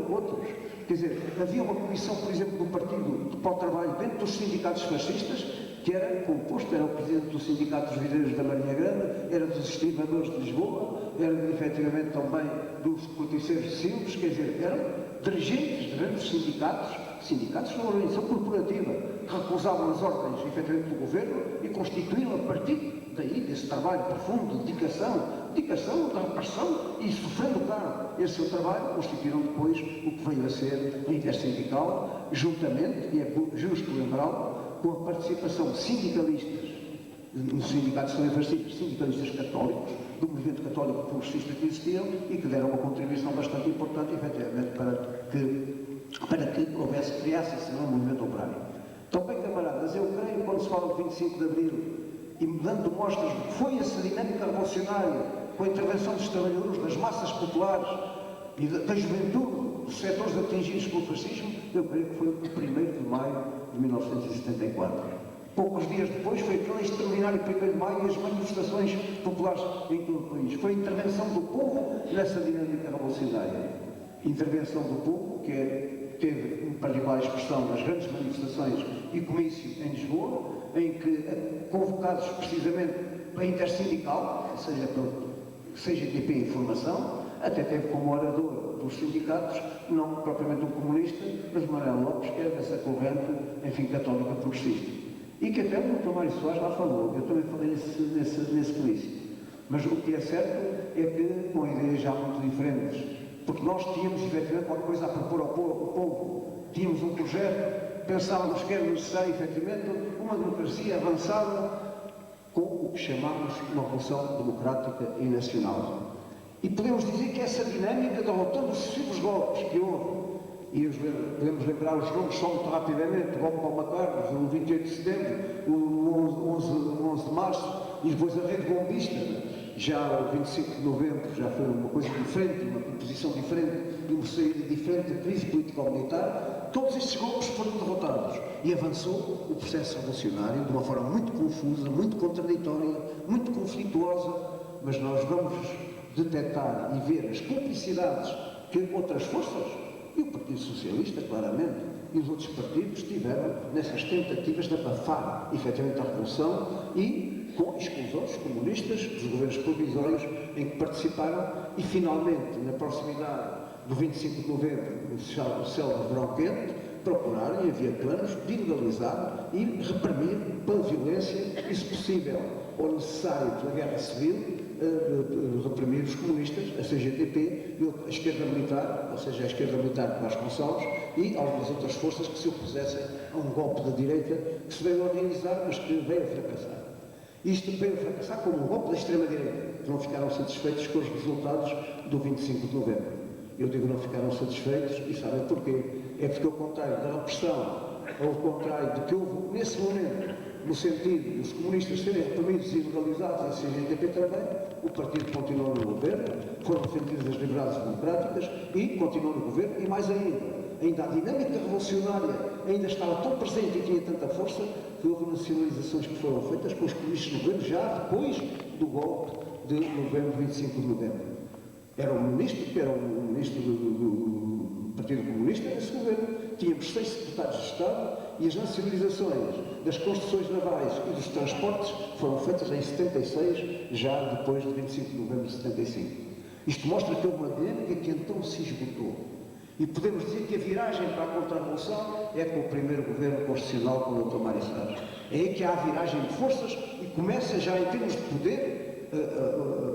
outros. Quer dizer, havia uma comissão, por exemplo, do Partido para o Trabalho dentro dos sindicatos fascistas, que era composto, era o presidente do Sindicato dos Vidreiros da Marinha Grande, era dos estivadores de Lisboa, era efetivamente também dos corticeiros de Silves, quer dizer, eram dirigentes de grandes sindicatos numa organização corporativa, que recusavam as ordens, efetivamente, do governo e constituíram, a partir daí, desse trabalho profundo, de dedicação da repressão e sofrendo caro esse seu trabalho, constituíram depois o que veio a ser a intersindical, juntamente, e é justo lembrá-lo, com a participação de sindicalistas, nos sindicatos também fascistas, sindicalistas católicos, do movimento católico progressista que existiam e que deram uma contribuição bastante importante, efetivamente, para que criasse-se um movimento operário. Também, camaradas, eu creio, quando se fala de 25 de Abril, e dando mostras de que foi essa dinâmica revolucionária, com a intervenção dos trabalhadores, das massas populares e da juventude, dos setores atingidos pelo fascismo, eu creio que foi o 1º de maio de 1974. Poucos dias depois foi aquele extraordinário 1º de maio e as manifestações populares em todo o país. Foi a intervenção do povo nessa dinâmica revolucionária. Intervenção do povo que teve, em particular, expressão nas grandes manifestações e comício em Lisboa, em que, convocados precisamente para a intersindical, ou seja, pelo CGTP em formação, até teve como orador dos sindicatos, não propriamente um comunista, mas Manuel Lopes, que é dessa corrente, enfim, católica progressista. E que até o Dr. Mário Soares lá falou, eu também falei nesse comício. Mas o que é certo é que, com ideias já muito diferentes, porque nós tínhamos, efetivamente, qualquer coisa a propor ao povo, tínhamos um projeto, pensávamos que era necessário, efetivamente, uma democracia avançada com o que chamamos uma revolução democrática e nacional. E podemos dizer que essa dinâmica, derrotando os sucessivos golpes que houve, e podemos lembrar os nomes só muito rapidamente: o golpe de Palma Carlos, o 28 de setembro, o 11 de março, e depois a rede bombista, já o 25 de novembro, já foi uma coisa diferente, uma composição diferente, e uma saída diferente da crise político-militar. Todos estes golpes foram derrotados e avançou o processo revolucionário de uma forma muito confusa, muito contraditória, muito conflituosa, mas nós vamos detectar e ver as cumplicidades que outras forças, e o Partido Socialista, claramente, e os outros partidos tiveram nessas tentativas de abafar efetivamente a Revolução e com exclusões comunistas dos governos provisórios em que participaram e finalmente, na proximidade do 25 de novembro, no céu do verão quente, procurarem, e havia planos de ilegalizar e reprimir pela violência, e se possível ou necessário pela guerra civil, reprimir os comunistas, a CGTP, e a esquerda militar, ou seja, a esquerda militar de Vasconcelos, e algumas outras forças que se opusessem a um golpe da direita que se veio a organizar, mas que veio a fracassar. Isto veio a fracassar como um golpe da extrema-direita, que não ficaram satisfeitos com os resultados do 25 de novembro. Eu digo não ficaram satisfeitos, e sabem porquê? É porque, ao contrário da repressão, ao contrário do que houve nesse momento, no sentido de os comunistas serem reprimidos e ilegalizados, e a CGTP também, o partido continuou no governo, foram defendidas as liberdades democráticas e continuou no governo, e mais ainda a dinâmica revolucionária ainda estava tão presente e tinha tanta força que houve nacionalizações que foram feitas com os comunistas no governo já depois do golpe de novembro, 25 de novembro. Era um ministro do Partido Comunista nesse governo. Tínhamos 6 secretários de Estado e as nacionalizações das construções navais e dos transportes foram feitas em 76, já depois de 25 de novembro de 75. Isto mostra que houve uma dinâmica que então se esgotou. E podemos dizer que a viragem para a contra-revolução é com o primeiro governo constitucional com o Dr. Mário Soares. É aí que há a viragem de forças e começa já em termos de poder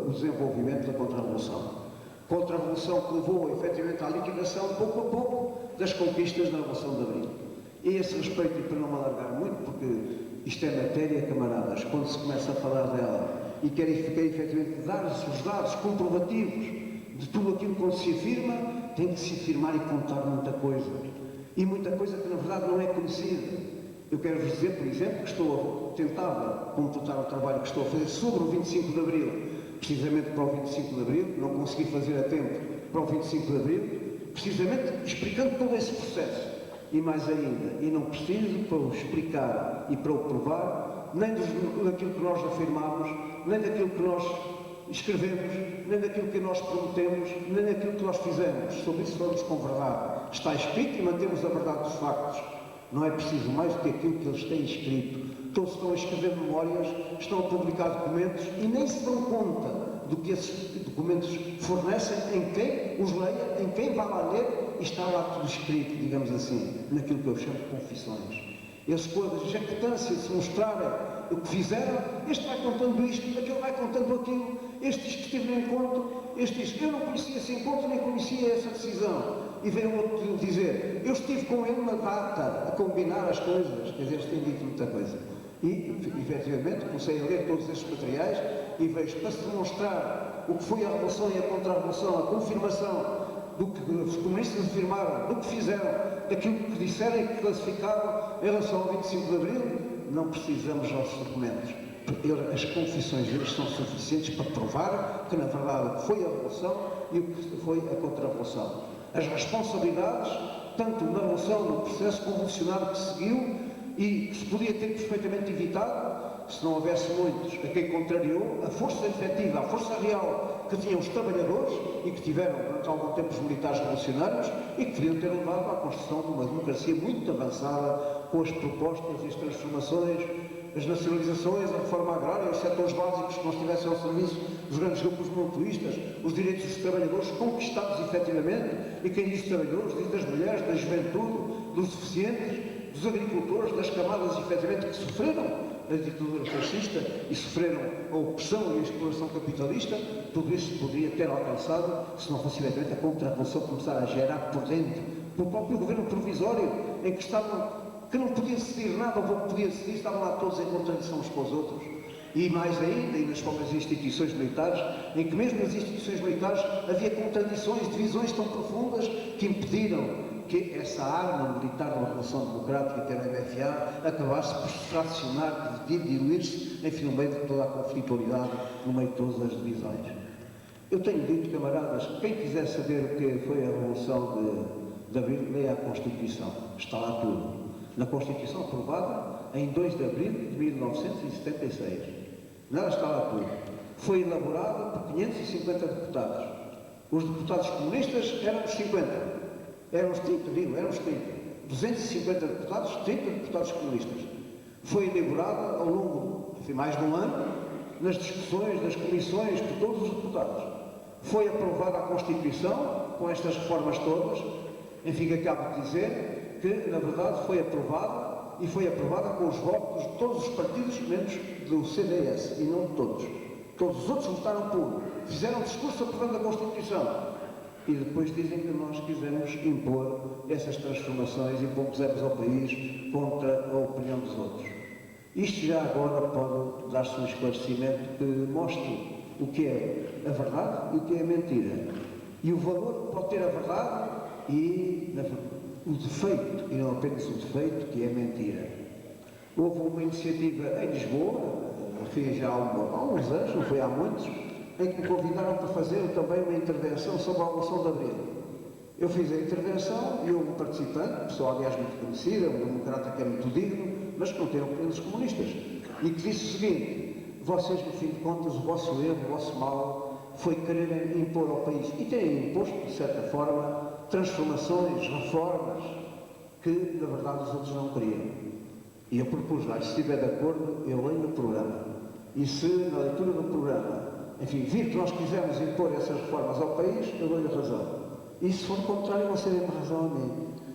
o desenvolvimento da contra-revolução. Contra-revolução que levou efetivamente à liquidação, pouco a pouco, das conquistas na Revolução de Abril. E a esse respeito, e para não me alargar muito, porque isto é matéria, camaradas, quando se começa a falar dela e quer efetivamente dar-se os dados comprovativos de tudo aquilo que se afirma, tem que se afirmar e contar muita coisa. E muita coisa que na verdade não é conhecida. Eu quero-vos dizer, por exemplo, que tentava computar o trabalho que estou a fazer sobre o 25 de Abril, precisamente para o 25 de Abril, não consegui fazer a tempo para o 25 de Abril, precisamente explicando todo esse processo. E mais ainda, e não preciso para o explicar e para o provar, nem daquilo que nós afirmamos, nem daquilo que nós escrevemos, nem daquilo que nós prometemos, nem daquilo que nós fizemos. Sobre isso vamos com verdade. Está escrito e mantemos a verdade dos factos. Não é preciso mais do que aquilo que eles têm escrito. Todos estão a escrever memórias, estão a publicar documentos e nem se dão conta do que esses documentos fornecem, em quem os leia, em quem vá lá ler, e está lá tudo escrito, digamos assim, naquilo que eu chamo de confissões. Eles, com a jactância de se mostrarem o que fizeram, este vai contando isto, aquele vai contando aquilo, este diz que esteve no encontro, este diz que eu não conhecia esse encontro, nem conhecia essa decisão. E vem o outro dizer, eu estive com ele na data, a combinar as coisas, quer dizer, eles têm dito muita coisa. E, efetivamente, comecei a ler todos estes materiais e vejo, para se demonstrar o que foi a revolução e a contra-revolução, a confirmação do que os comunistas afirmaram, do que fizeram, daquilo que disseram e que classificaram em relação ao 25 de Abril, não precisamos dos nossos documentos. As confissões deles são suficientes para provar que, na verdade, foi a revolução e o que foi a contra-revolução. As responsabilidades, tanto na revolução, no processo convulsionário que seguiu, e que se podia ter perfeitamente evitado, se não houvesse muitos a quem contrariou, a força efetiva, a força real que tinham os trabalhadores e que tiveram durante algum tempo os militares revolucionários e que podiam ter levado à construção de uma democracia muito avançada com as propostas e as transformações, as nacionalizações, a reforma agrária, os setores básicos que não estivessem ao serviço dos grandes grupos monopolistas, os direitos dos trabalhadores conquistados efetivamente, e quem diz trabalhadores, diz das mulheres, da juventude, dos deficientes, dos agricultores, das camadas efetivamente que sofreram a ditadura fascista e sofreram a opressão e a exploração capitalista, tudo isso poderia ter alcançado se não fosse efetivamente a contra-revolução começar a gerar por dentro, pelo próprio governo provisório, em que não podia decidir nada, ou que podia decidir, estavam lá todos em contradição uns com os outros. E mais ainda, e nas próprias instituições militares, em que mesmo nas instituições militares havia contradições, divisões tão profundas que impediram que essa arma militar da Revolução Democrática, que era a MFA, acabasse por se fracionar, diluir-se, enfim, no meio de toda a conflitualidade, no meio de todas as divisões. Eu tenho dito, camaradas, quem quiser saber o que foi a Revolução de Abril, leia a Constituição, está lá tudo. Na Constituição aprovada em 2 de abril de 1976. Nela está lá tudo. Foi elaborada por 550 deputados. Os deputados comunistas éramos 50. Éramos 30, digo, éramos 30. 250 deputados, 30 deputados comunistas. Foi elaborada ao longo de mais de um ano, nas discussões das comissões por todos os deputados. Foi aprovada a Constituição, com estas reformas todas. Enfim, acabo de dizer que, na verdade, foi aprovada e foi aprovada com os votos de todos os partidos, menos do CDS, e não de todos. Todos os outros votaram por, fizeram um discurso aprovando a Constituição. E depois dizem que nós quisemos impor essas transformações e impusemos ao país contra a opinião dos outros. Isto já agora pode dar-se um esclarecimento que mostre o que é a verdade e o que é a mentira. E o valor pode ter a verdade e o defeito, e não apenas o defeito, que é a mentira. Houve uma iniciativa em Lisboa, fiz já há uns anos, não foi há muitos, em que me convidaram para fazer também uma intervenção sobre a Revolução de Abril. Eu fiz a intervenção e houve um participante, pessoa aliás muito conhecida, um democrata que é muito digno, mas que não tem opinião dos comunistas, e que disse o seguinte: vocês, no fim de contas, o vosso erro, o vosso mal, foi quererem impor ao país, e têm imposto, de certa forma, transformações, reformas, que, na verdade, os outros não queriam. E eu propus lá, se estiver de acordo, eu leio o programa. E se, na leitura do programa, enfim, vir que nós quisermos impor essas reformas ao país, eu dou-lhe razão. E se for contrário, você dê-me razão a mim.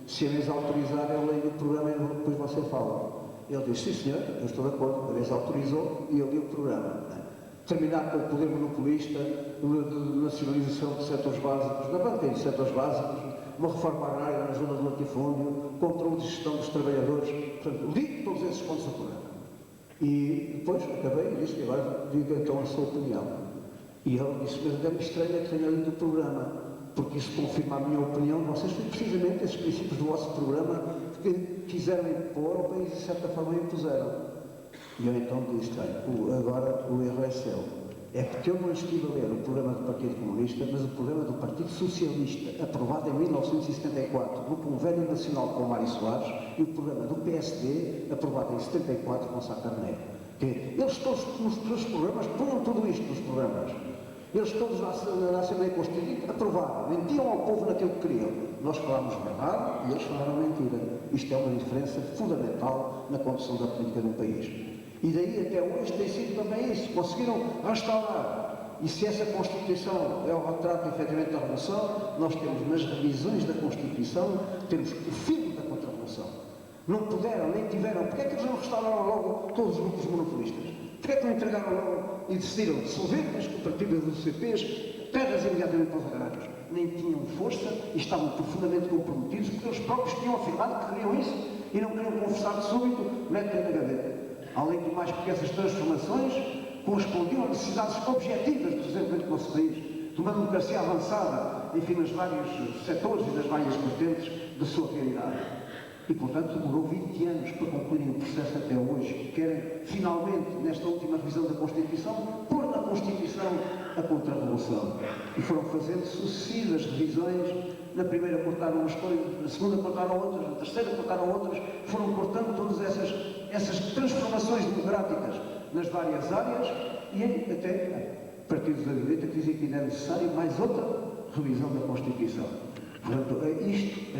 Se a mesa autorizar, eu leio o programa e depois você fala. Ele disse: sim senhor, eu estou de acordo. A mesa autorizou e eu li o programa. Terminar com o poder monopolista, de nacionalização de setores básicos, da banca de setores básicos, uma reforma agrária na zona do latifúndio, controle de gestão dos trabalhadores. Portanto, li todos esses pontos do programa. E depois acabei e disse: agora diga então a sua opinião. E ele disse: mas é-me estranho que tenha lido o programa, porque isso confirma a minha opinião. Vocês foi precisamente esses princípios do vosso programa que quiseram impor ao país e de certa forma impuseram. E eu então disse: agora o erro é seu. É porque eu não estive a ler o programa do Partido Comunista, mas o programa do Partido Socialista, aprovado em 1974 no Convênio Nacional com Mário Soares, e o programa do PSD, aprovado em 74 com Sá Carneiro. Eles todos, nos programas, punham tudo isto nos programas. Eles todos na Assembleia Constituinte aprovaram, mentiam ao povo naquilo que queriam. Nós falámos verdade e eles falaram mentira. Isto é uma diferença fundamental na condução da política de um país. E daí até hoje tem sido também isso. Conseguiram restaurar. E se essa Constituição é o retrato efetivamente da Revolução, nós temos nas revisões da Constituição, temos o filme da Contra-Revolução. Não puderam, nem tiveram. Porquê é que eles não restauraram logo todos os grupos monopolistas? Porquê é que não entregaram logo e decidiram dissolver as cooperativas dos CPs, terras imediatamente para os agrários? Nem tinham força e estavam profundamente comprometidos, porque eles próprios tinham afirmado que queriam isso e não queriam confessar de súbito, metem na gaveta. Além do mais, porque essas transformações correspondiam a necessidades objetivas do desenvolvimento do nosso país, de uma democracia avançada, enfim, nos vários setores e nas várias vertentes da sua realidade. E, portanto, demorou 20 anos para concluírem o processo até hoje. Querem, finalmente, nesta última revisão da Constituição, pôr na Constituição a Contra-Revolução. E foram fazendo sucessivas revisões. Na primeira cortaram umas coisas, na segunda cortaram outras, na terceira cortaram outras. Foram cortando todas essas transformações democráticas nas várias áreas e até partidos da direita que dizem que ainda é necessário mais outra revisão da Constituição. Portanto,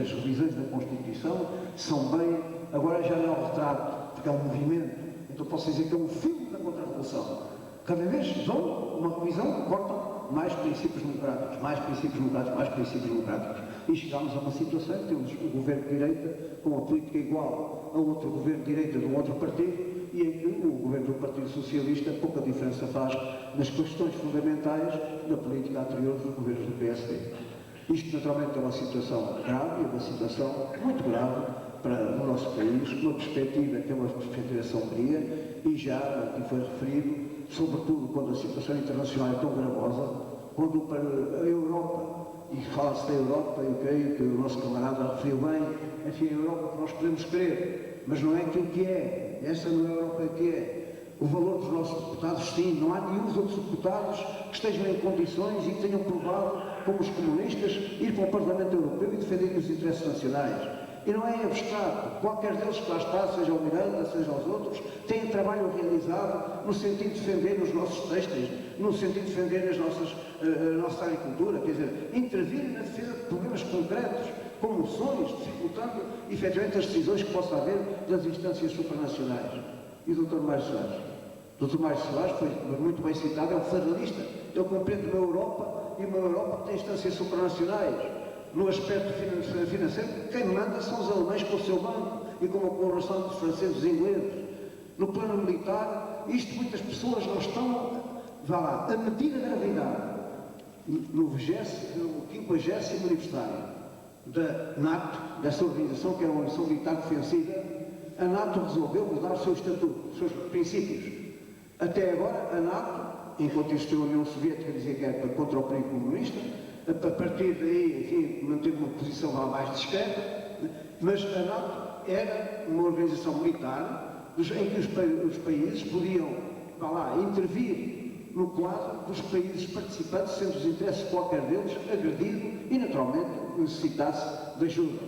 as revisões da Constituição são bem, agora já não é um retrato, porque é um movimento, então posso dizer que é um filme da Contra-Revolução. Cada vez dão uma revisão que corta mais princípios democráticos, mais princípios democráticos, mais princípios democráticos. E chegámos a uma situação em que temos um governo de direita com uma política igual a outro governo de direita de um outro partido e em que o governo do Partido Socialista pouca diferença faz nas questões fundamentais da política anterior dos governos do PSD. Isto, naturalmente, é uma situação grave, é uma situação muito grave para o nosso país, uma perspectiva que é uma perspectiva sombria e já aqui foi referido, sobretudo quando a situação internacional é tão gravosa, quando para a Europa, e fala-se da Europa, eu creio que o nosso camarada referiu bem, enfim, a Europa que nós podemos querer, mas não é aquilo que é, essa não é a Europa que é. O valor dos nossos deputados, sim, não há nenhum dos outros deputados que estejam em condições e que tenham provado, como os comunistas, ir para o Parlamento Europeu e defender os interesses nacionais. E não é abstrato. Qualquer deles que lá está, seja o Miranda, seja os outros, tem trabalho realizado no sentido de defender os nossos textos, no sentido de defender a nossa agricultura, quer dizer, intervir na defesa de problemas concretos, com moções, dificultando efetivamente as decisões que possa haver das instâncias supranacionais. E o Dr. Mário Soares? O Dr. Mário Soares foi muito bem citado, é um federalista. Ele compreende uma Europa, e uma Europa que tem instâncias supranacionais. No aspecto financeiro, quem manda são os alemães com o seu banco e com a colaboração dos franceses e ingleses. No plano militar, isto muitas pessoas não estão, vá lá, a medir a gravidade. No 50º aniversário da NATO, dessa organização que era uma organização militar defensiva, a NATO resolveu mudar o seu estatuto, os seus princípios. Até agora, a NATO, enquanto existiu a União Soviética, dizia que era contra o perigo comunista, a partir daí, enfim, manteve uma posição lá mais discreta, mas a NATO era uma organização militar em que os países podiam, vá lá, intervir no quadro dos países participantes, sendo os interesses de qualquer deles agredido e, naturalmente, necessitasse de ajuda.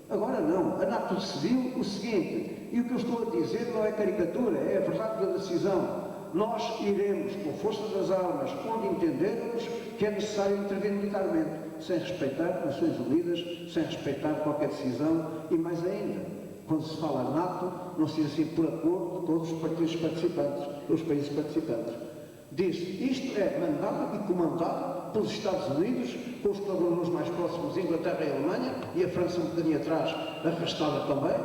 Agora não, a NATO decidiu o seguinte, e o que eu estou a dizer não é caricatura, é a verdade da decisão. Nós iremos, com força das armas, onde entendermos que é necessário intervir militarmente, sem respeitar Nações Unidas, sem respeitar qualquer decisão, e mais ainda, quando se fala NATO, não se diz assim por acordo de todos os partidos participantes, os países participantes. Diz-se, isto é mandado e comandado pelos Estados Unidos, com os colaboradores mais próximos, Inglaterra e Alemanha, e a França um bocadinho atrás, arrastada também,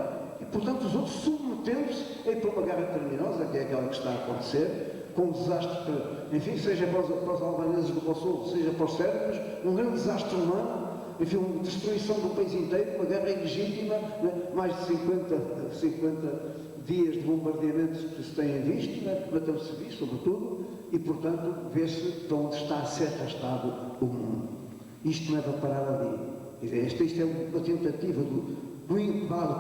e portanto os outros submetendo-se a ir para uma guerra criminosa, que é aquela que está a acontecer, com um desastre que, enfim, seja para os albaneses do Kosovo, seja para os sérvios, um grande desastre humano, enfim, uma destruição do país inteiro, uma guerra ilegítima, né? Mais de 50 dias de bombardeamentos que se têm visto, né? Matamos civis, sobretudo, e, portanto, vê-se de onde está a ser arrastado o mundo. Isto não é para parar ali. Isto é uma tentativa do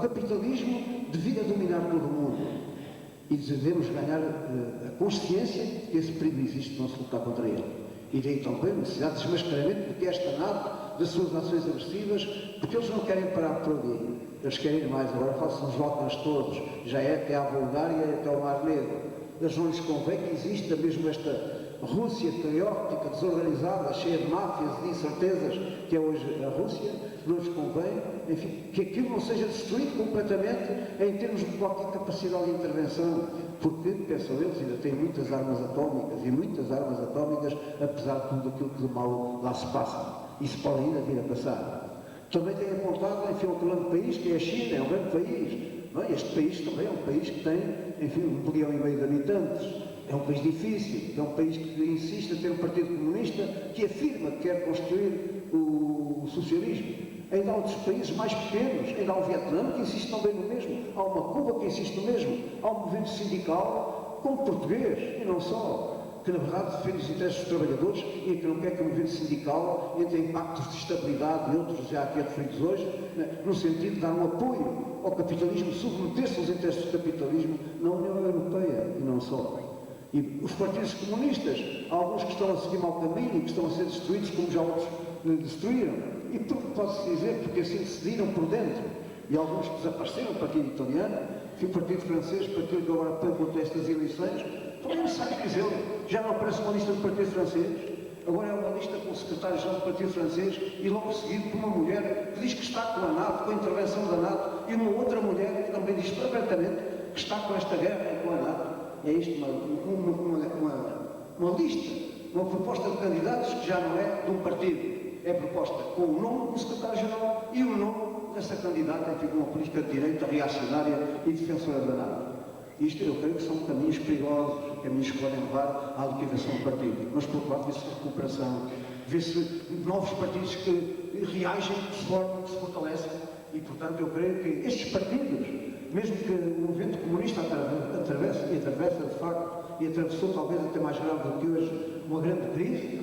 capitalismo de vir a dominar todo o mundo. E devemos ganhar a consciência de que esse perigo existe, não se lutar contra ele. E daí também a necessidade de desmascaramento, porque esta NATO, das suas ações agressivas, porque eles não querem parar por ali. Eles querem ir mais. Agora façam os Balcãs todos, já é até à Bulgária e até ao Mar Negro. Eles não lhes convém que exista mesmo esta Rússia caótica, desorganizada, cheia de máfias e de incertezas, que é hoje a Rússia. Não lhes convém, enfim, que aquilo não seja destruído completamente em termos de qualquer capacidade de intervenção, porque, pensam eles, ainda têm muitas armas atómicas, e muitas armas atómicas, apesar de tudo aquilo que de mal lá se passa. Isso pode ainda vir a passar. Também têm apontado, enfim, outro grande país, que é a China, é um grande país. Bem, este país também é um país que tem, enfim, 1,5 milhão de habitantes. É um país difícil, é um país que insiste a ter um partido comunista que afirma que quer construir o socialismo. Ainda há outros países mais pequenos, ainda há o Vietnã que insiste também no mesmo, há uma Cuba que insiste no mesmo, há um movimento sindical como português, e não só, que na verdade defende os interesses dos trabalhadores e que não quer que o movimento sindical entre em pactos de estabilidade e outros já aqui referidos hoje, no sentido de dar um apoio ao capitalismo, submeter-se aos interesses do capitalismo na União Europeia e não só. E os partidos comunistas, há alguns que estão a seguir mau caminho e que estão a ser destruídos como já outros destruíram. E pode-se dizer, porque assim decidiram por dentro. E alguns que desapareceram, o partido italiano, o partido francês, o partido que agora põe contra estas eleições, também não sabe dizer, já não aparece uma lista do partido francês, agora é uma lista com o secretário-geral do partido francês e logo seguido por uma mulher que diz que está com a NATO, com a intervenção da NATO, e uma outra mulher que também diz perfeitamente que está com esta guerra e com a NATO. É isto uma lista, uma proposta de candidatos que já não é de um partido. É proposta com o nome do secretário-geral e o nome dessa candidata, enfim, com uma política de direita reacionária e defensora da NATO. Isto eu creio que são caminhos perigosos, caminhos que podem levar à liquidação do partido. Mas, por outro lado, vê-se recuperação, vê-se novos partidos que reagem, que se formam, que se fortalecem. E, portanto, eu creio que estes partidos, mesmo que o movimento comunista atravessa, de facto, e atravessou talvez até mais grave do que hoje, uma grande crise,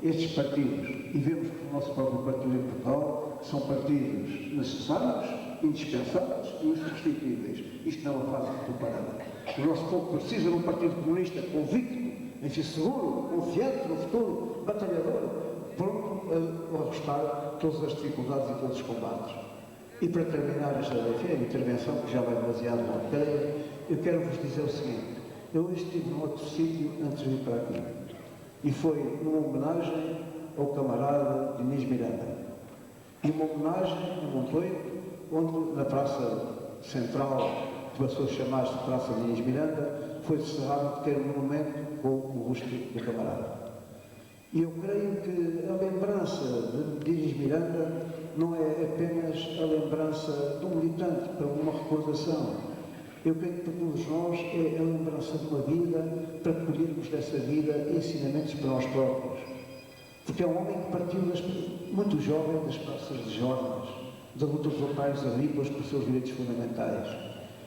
estes partidos, e vemos que o nosso próprio partido em Portugal, são partidos necessários, indispensáveis e insubstituíveis. Isto não é uma fase preparada. O nosso povo precisa de um partido comunista convicto, enfim, seguro, confiante no futuro, batalhador, pronto a arrostar todas as dificuldades e todos os combates. E para terminar esta intervenção, que já vai demasiado longa, eu quero vos dizer o seguinte. Eu hoje estive num outro sítio antes de vir para aqui. E foi uma homenagem ao camarada Diniz Miranda. E uma homenagem no Montoio, onde na Praça Central, que passou a chamar-se Praça Diniz Miranda, foi encerrado um pequeno monumento com o rosto do camarada. E eu creio que a lembrança de Diniz Miranda não é apenas a lembrança de um militante para uma recordação. Eu creio que para todos nós é a lembrança de uma vida para colhermos dessa vida ensinamentos para nós próprios. Porque é um homem que partiu muito jovem das praças de Jornas, da luta dos locais agrícolas por seus direitos fundamentais.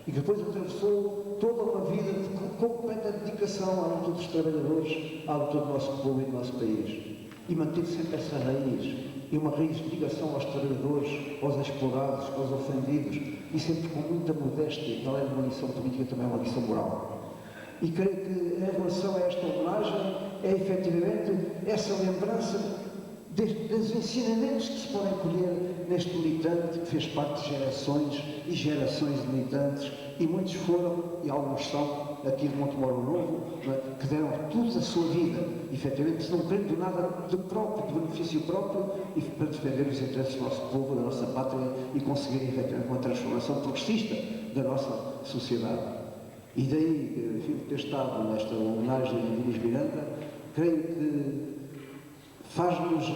E que depois atravessou toda uma vida de completa dedicação à luta dos trabalhadores, à luta do nosso povo e do nosso país. E manteve sempre essa raiz, e uma raiz de ligação aos trabalhadores, aos explorados, aos ofendidos, e sempre com muita modéstia, que além de uma lição política também é uma lição moral. E creio que em relação a esta homenagem é efetivamente essa lembrança dos ensinamentos que se podem colher neste militante que fez parte de gerações e gerações de militantes, e muitos foram, e alguns são, aqui de Montemoro Novo, que deram tudo a sua vida, efetivamente, não querendo nada de próprio, de benefício próprio, e para defender os interesses do nosso povo, da nossa pátria, e conseguir, efetivamente, uma transformação progressista da nossa sociedade. E daí, enfim, ter estado nesta homenagem a Diniz Miranda, creio que faz-nos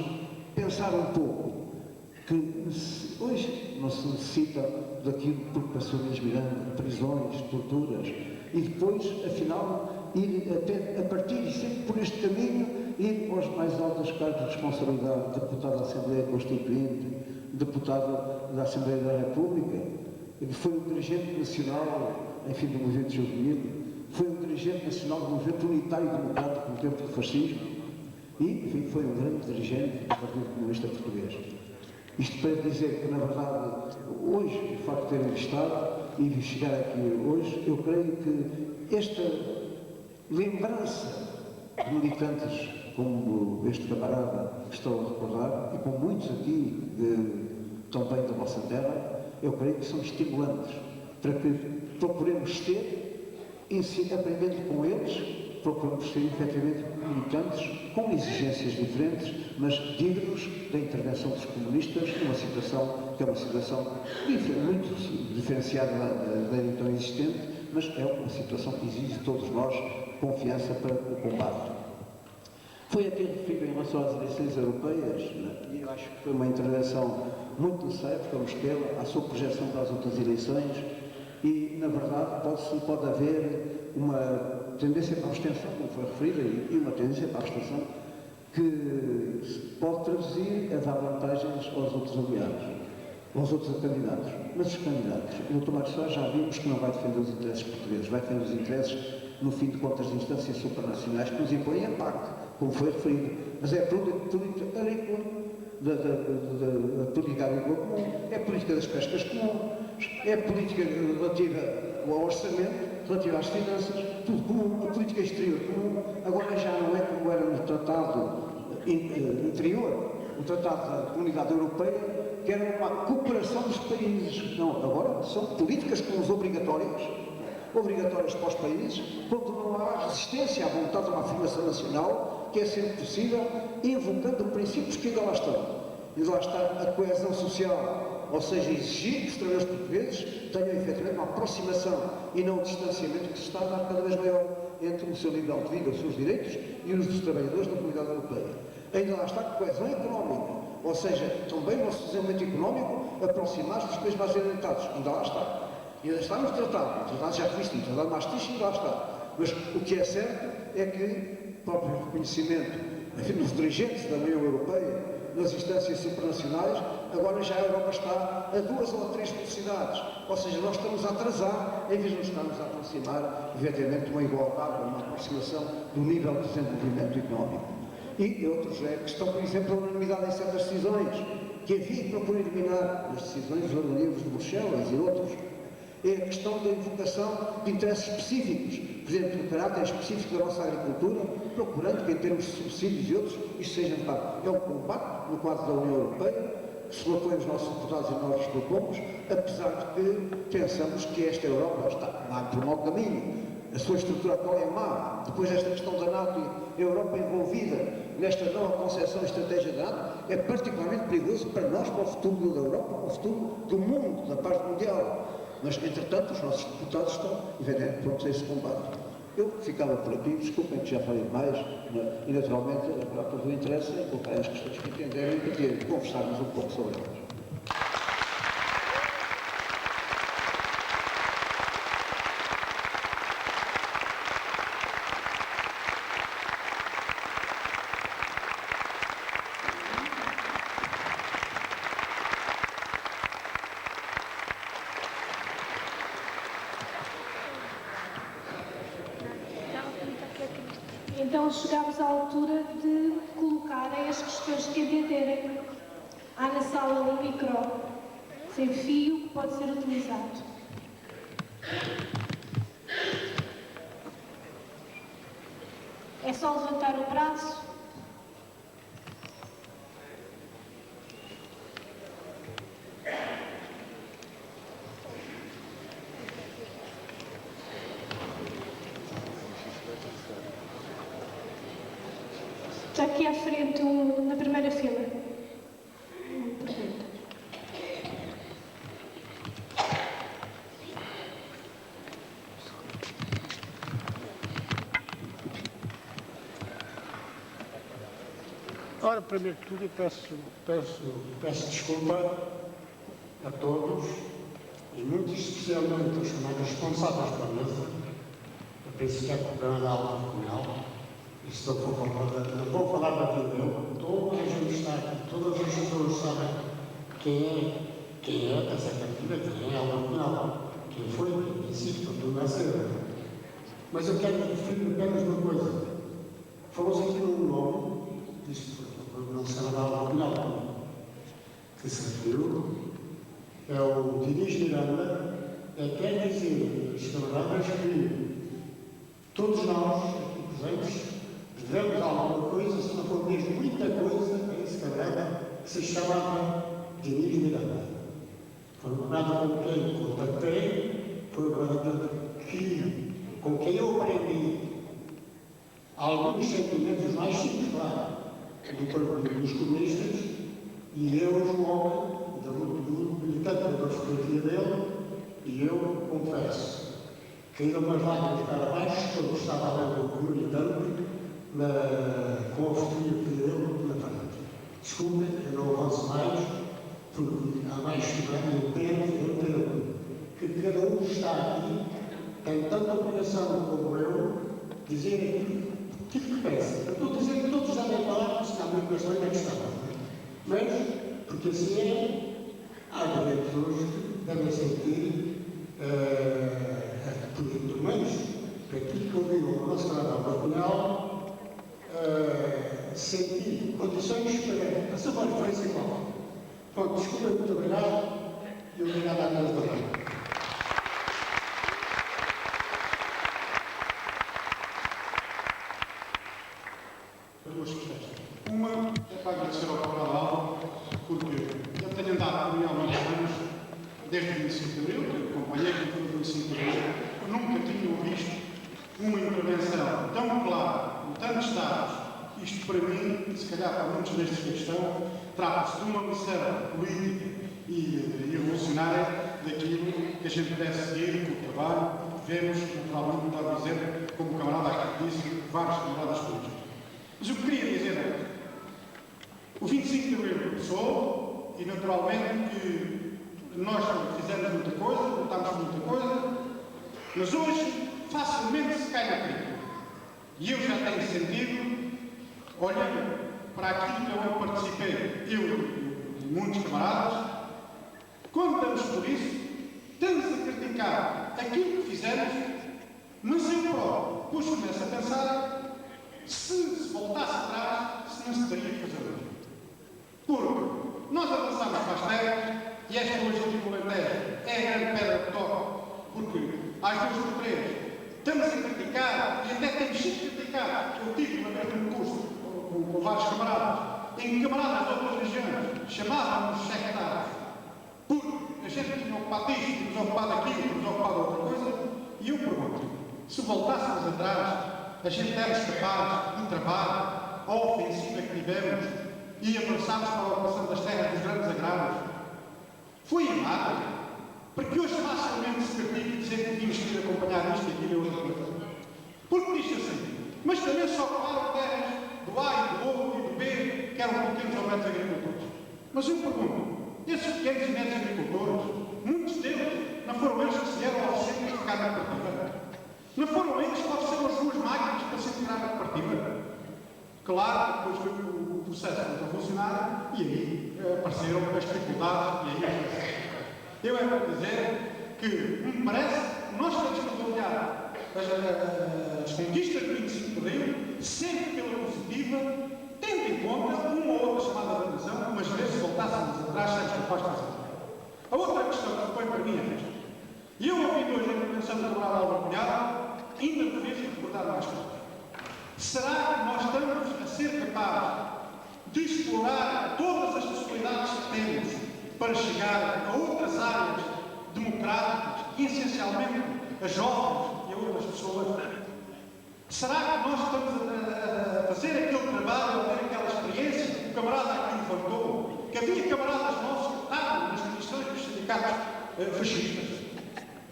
pensar um pouco que hoje não se necessita daquilo por que passou Diniz Miranda, prisões, torturas, e depois, afinal, ir até, a partir e sempre por este caminho, ir aos mais altos cargos de responsabilidade, deputado da Assembleia Constituinte, deputado da Assembleia da República, foi um dirigente nacional, enfim, do movimento juvenil, foi um dirigente nacional do movimento unitário e democrático no tempo do fascismo e, enfim, foi um grande dirigente do Partido Comunista Português. Isto para dizer que, na verdade, hoje, o facto de ter estado e chegar aqui hoje, eu creio que esta lembrança de militantes como este camarada que estou a recordar, e com muitos aqui também da nossa terra, eu creio que são estimulantes para que procuremos ter, aprendendo com eles, procuramos ser efetivamente militantes com exigências diferentes, mas dignos da intervenção dos comunistas numa situação que é uma situação muito diferenciada da então existente, mas é uma situação que exige de todos nós confiança para o combate. Foi aqui referido em relação às eleições europeias, e eu acho que foi uma intervenção muito necessária, porque vamos tê-la, à sua projeção para as outras eleições, e, na verdade, pode haver uma tendência para a abstenção, como foi referida, e uma tendência para a abstenção que pode traduzir a dar vantagens aos outros aliados, aos outros candidatos. Mas os candidatos, o Dr. Mário Soares já vimos que não vai defender os interesses portugueses, vai defender os interesses, no fim de contas, de instâncias supranacionais que nos impõem a PAC, como foi referido. Mas é a política agrícola, da política agrícola comum, é a política das pescas comum, é a política relativa ao orçamento, relativa às finanças, tudo comum, a política exterior comum. Agora já não é como era no tratado interior, o tratado da Comunidade Europeia, que era uma cooperação dos países. Não, agora são políticas comuns obrigatórias para os países, quando não há resistência à vontade de uma afirmação nacional, que é sempre possível, invocando princípios que ainda lá estão. Ainda lá está a coesão social, ou seja, exigir que os trabalhadores portugueses tenham efetivamente uma aproximação e não um distanciamento que se está a dar cada vez maior entre o seu nível de vida, os seus direitos e os dos trabalhadores da Comunidade Europeia. Ainda lá está a coesão económica, ou seja, também o nosso desenvolvimento económico aproximar-se dos países mais orientados. Ainda lá está. E ainda está no tratado já revestido, o tratado Maastricht ainda lá está. Mas o que é certo é que o próprio reconhecimento, enfim, dos dirigentes da União Europeia, nas instâncias supranacionais, agora já a Europa está a 2 ou 3 velocidades. Ou seja, nós estamos a atrasar, em vez de nos estarmos a aproximar, evidentemente, de uma igualdade, uma aproximação do nível de desenvolvimento económico. E outros é a questão, por exemplo, da unanimidade em certas decisões, que havia que procurar eliminar as decisões dos organismos de Bruxelas e outros. É a questão da invocação de interesses específicos, por exemplo, do caráter específico da nossa agricultura, procurando que, em termos de subsídios e outros, isto seja necessário. É um combate no quadro da União Europeia, que se propõe os nossos deputados e nós nos propomos, apesar de que pensamos que esta Europa está por mau caminho. a sua estrutura atual é má, depois desta questão da NATO e a Europa envolvida nesta nova concepção e estratégia da NATO, é particularmente perigoso para nós, para o futuro da Europa, para o futuro do mundo, da parte mundial. Mas, entretanto, os nossos deputados estão, evidentemente, prontos a esse combate. Eu ficava por aqui, desculpem que já falei demais, e naturalmente haverá todo o interesse em colocar as questões que entenderem e poder conversarmos um pouco sobre elas.
Então chegamos à altura de colocarem as questões que entenderem. Há na sala um micro sem fio que pode ser utilizado. É só levantar o braço. Está aqui à frente, na primeira fila. Pergunta.
Ora, primeiro que tudo, eu peço desculpa a todos, e muito especialmente aos responsáveis pela mesa. Eu penso que é problema da aula comunal. Isto não vou falar da vida dele. Toda a gente está aqui, todas as pessoas sabem quem é essa cantina, quem é a aula comunal, quem foi, quem disse, tudo vai ser. Mas eu quero referir apenas uma coisa. Falou-se aqui num nome, isto não se chama da aula comunal, que se referiu, é o Diniz Miranda, quer dizer, os camaradas, que todos nós, aqui presentes, devemos alguma coisa, se não for mesmo muita coisa, a esse camarada que se chamava Diniz Miranda. Foi um camarada com quem contactei, foi um camarada com quem eu aprendi alguns sentimentos mais simples, claro, dos comunistas, e eu, um homem da luta militante da fotografia dele, e eu confesso que ainda umas lágrimas para baixo quando estava a ver o militante com a fotografia dele na frente. Desculpem, eu não avanço mais, porque há mais semana eu entendo que cada um que está aqui tem tanta obrigação como eu dizer aquilo que pensa. Eu estou a dizer que todos já devem falar, porque senão muito bastante é questão. Mas, porque assim é, há pessoas que devem sentir, pelo menos, para aquilo que eu digo no nosso trabalho nacional, sentir condições para a sua referência igual. Bom, desculpa, muito obrigado e obrigado à minha doutora.
Duas questões. Uma é para agradecer ao Cabral Alva, porque eu tenho andado com ele há muitos anos, desde o 25 de Abril, que acompanhei com todo o 25 de Abril, nunca tinha visto uma intervenção tão clara, com tantos dados. Isto, para mim, se calhar para muitos destes que estão, trata-se de uma missão política e revolucionária daquilo que a gente deve seguir com o trabalho. Vemos, naturalmente, como estava a dizer, como o camarada aqui disse, vários camaradas políticos. Mas o que queria dizer é, o 25 de Abril começou e, naturalmente, que nós fizemos muita coisa, lutámos por muita coisa, mas hoje facilmente se cai na crítica. E eu já tenho sentido, olhando para aquilo que eu participei, eu e muitos camaradas, quando damos por isso, estamos a criticar aquilo que fizemos, mas eu próprio depois começo a pensar se voltasse atrás, se não se teria que fazer hoje. Porque nós avançamos para as terras e esta hoje aqui no Alentejo é a grande pedra de toque, porque às 2 por 3 estamos a criticar e até temos sido criticados. Eu tive uma vez num curso com vários camaradas, em que camaradas de outras regiões chamavam-nos sectários, porque a gente tinha ocupado isto, tínhamos ocupado aquilo, tínhamos ocupado outra coisa, e eu pergunto, se voltássemos atrás, a gente éramos capazes de travar a ofensiva que tivemos e avançámos para a ocupação das terras dos grandes agrários. Foi errado, porque hoje facilmente se permite dizer que devíamos ter acompanhado isto e aquilo e outra coisa. Porque diz assim, mas também só ocuparam terras do A e do O e do B, que eram pequenos ou médios agricultores. Mas eu pergunto, esses pequenos e médios agricultores, muitos deles não foram eles que se vieram ao centro de ficar na cooperativa? Não foram eles que ofereceram as suas máquinas para se integrar na cooperativa? Claro, depois foi o processo a funcionar e aí apareceram as dificuldades e aí eu é para dizer que me parece que nós temos que avaliar as conquistas do 25 de Abril sempre pela positiva, tendo em conta uma ou outra chamada de atenção, mas vezes se voltássemos atrás, sermos capazes de fazer. A outra questão que se põe para mim é esta. E eu ouvi hoje a intervenção do Dr. Álvaro Cunhal, ainda me fez recordar mais coisas. Será que nós estamos a ser capazes de explorar todas as possibilidades que temos para chegar a outras áreas democráticas e, essencialmente, a jovens e a outras pessoas? Será que nós estamos a fazer aquele trabalho, a ter aquela experiência que o camarada aqui levantou, que havia camaradas nossos que estavam nas condições dos sindicatos fascistas?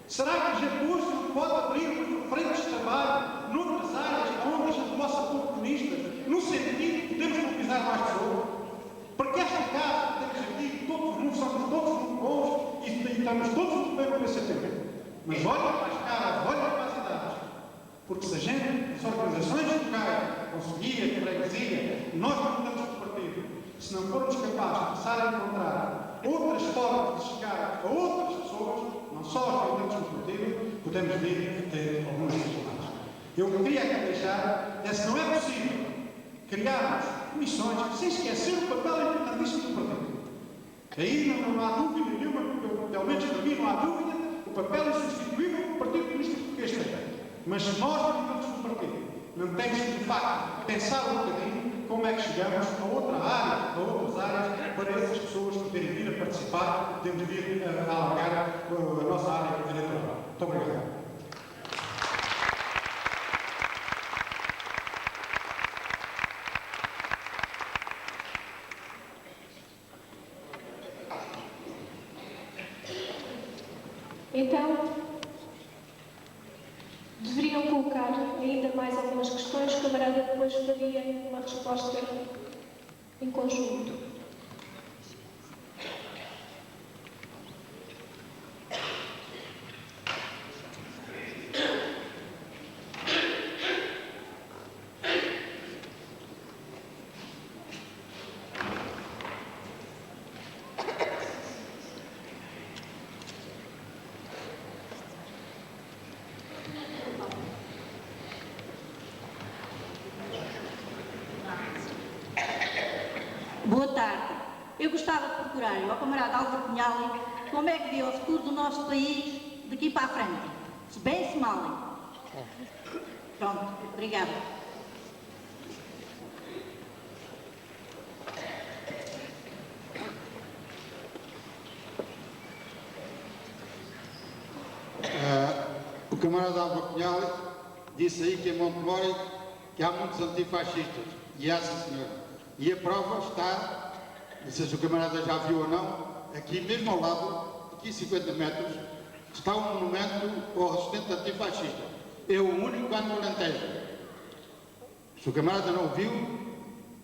Será que a gente hoje não pode abrir frentes de trabalho noutras áreas onde a gente possa pôr comunistas, no sentido de podermos mobilizar mais pessoas? Porque esta casa que temos aqui, todos somos todos muito bons e estamos todos muito bem no PCP. Mas olha para as caras, olha para as idades. Porque se a gente, as organizações locais, conseguia, freguesia, nós não podemos compartilhar. Se não formos capazes de começar a encontrar outras formas de chegar a outras pessoas, não só aos clientes cooperativos, podemos vir a ter alguns resultados. Eu queria aqui deixar, se não é possível criarmos comissões sem esquecer o papel importantíssimo do partido. Aí não há dúvida nenhuma, pelo menos para mim não há dúvida, o papel insubstituível que o Partido Comunista Português tem. Mas se nós, militantes do partido, não temos de facto pensar um bocadinho como é que chegamos a outra área, a outras áreas, para essas pessoas poderem vir a participar, podemos vir a alargar a nossa área eleitoral. Muito obrigado.
Então, deveriam colocar ainda mais algumas questões, o camarada depois faria uma resposta em conjunto.
Boa tarde. Eu gostava de procurar ao camarada Álvaro Cunhal como é que vê o futuro do nosso país daqui para a frente. Se bem, se mal. Pronto, obrigada.
O camarada Álvaro Cunhal disse aí que em Montemor que há muitos antifascistas. E é sim, senhor. E a prova está, não sei se o camarada já viu ou não, aqui mesmo ao lado, aqui 50 metros, está um monumento ao resistente antifascista. É o único que há no Alentejo. Se o camarada não o viu,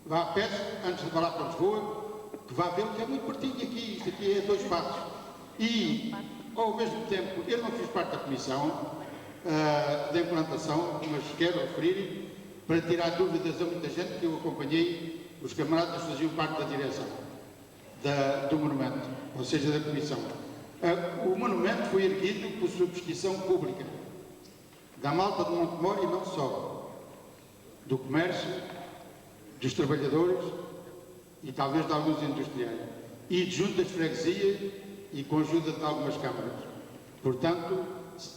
vá a pé, antes de parar para Lisboa, que vá ver que é muito pertinho aqui, isto aqui é 2 passos. E, ao mesmo tempo, eu não fiz parte da comissão da implantação, mas quero referir, para tirar dúvidas a muita gente que eu acompanhei. Os camaradas faziam parte da direção do monumento, ou seja, da comissão. O monumento foi erguido por subscrição pública, da malta de Montemor e não só, do comércio, dos trabalhadores e talvez de alguns industriais, e de juntas de freguesia e com a ajuda de algumas câmaras. Portanto,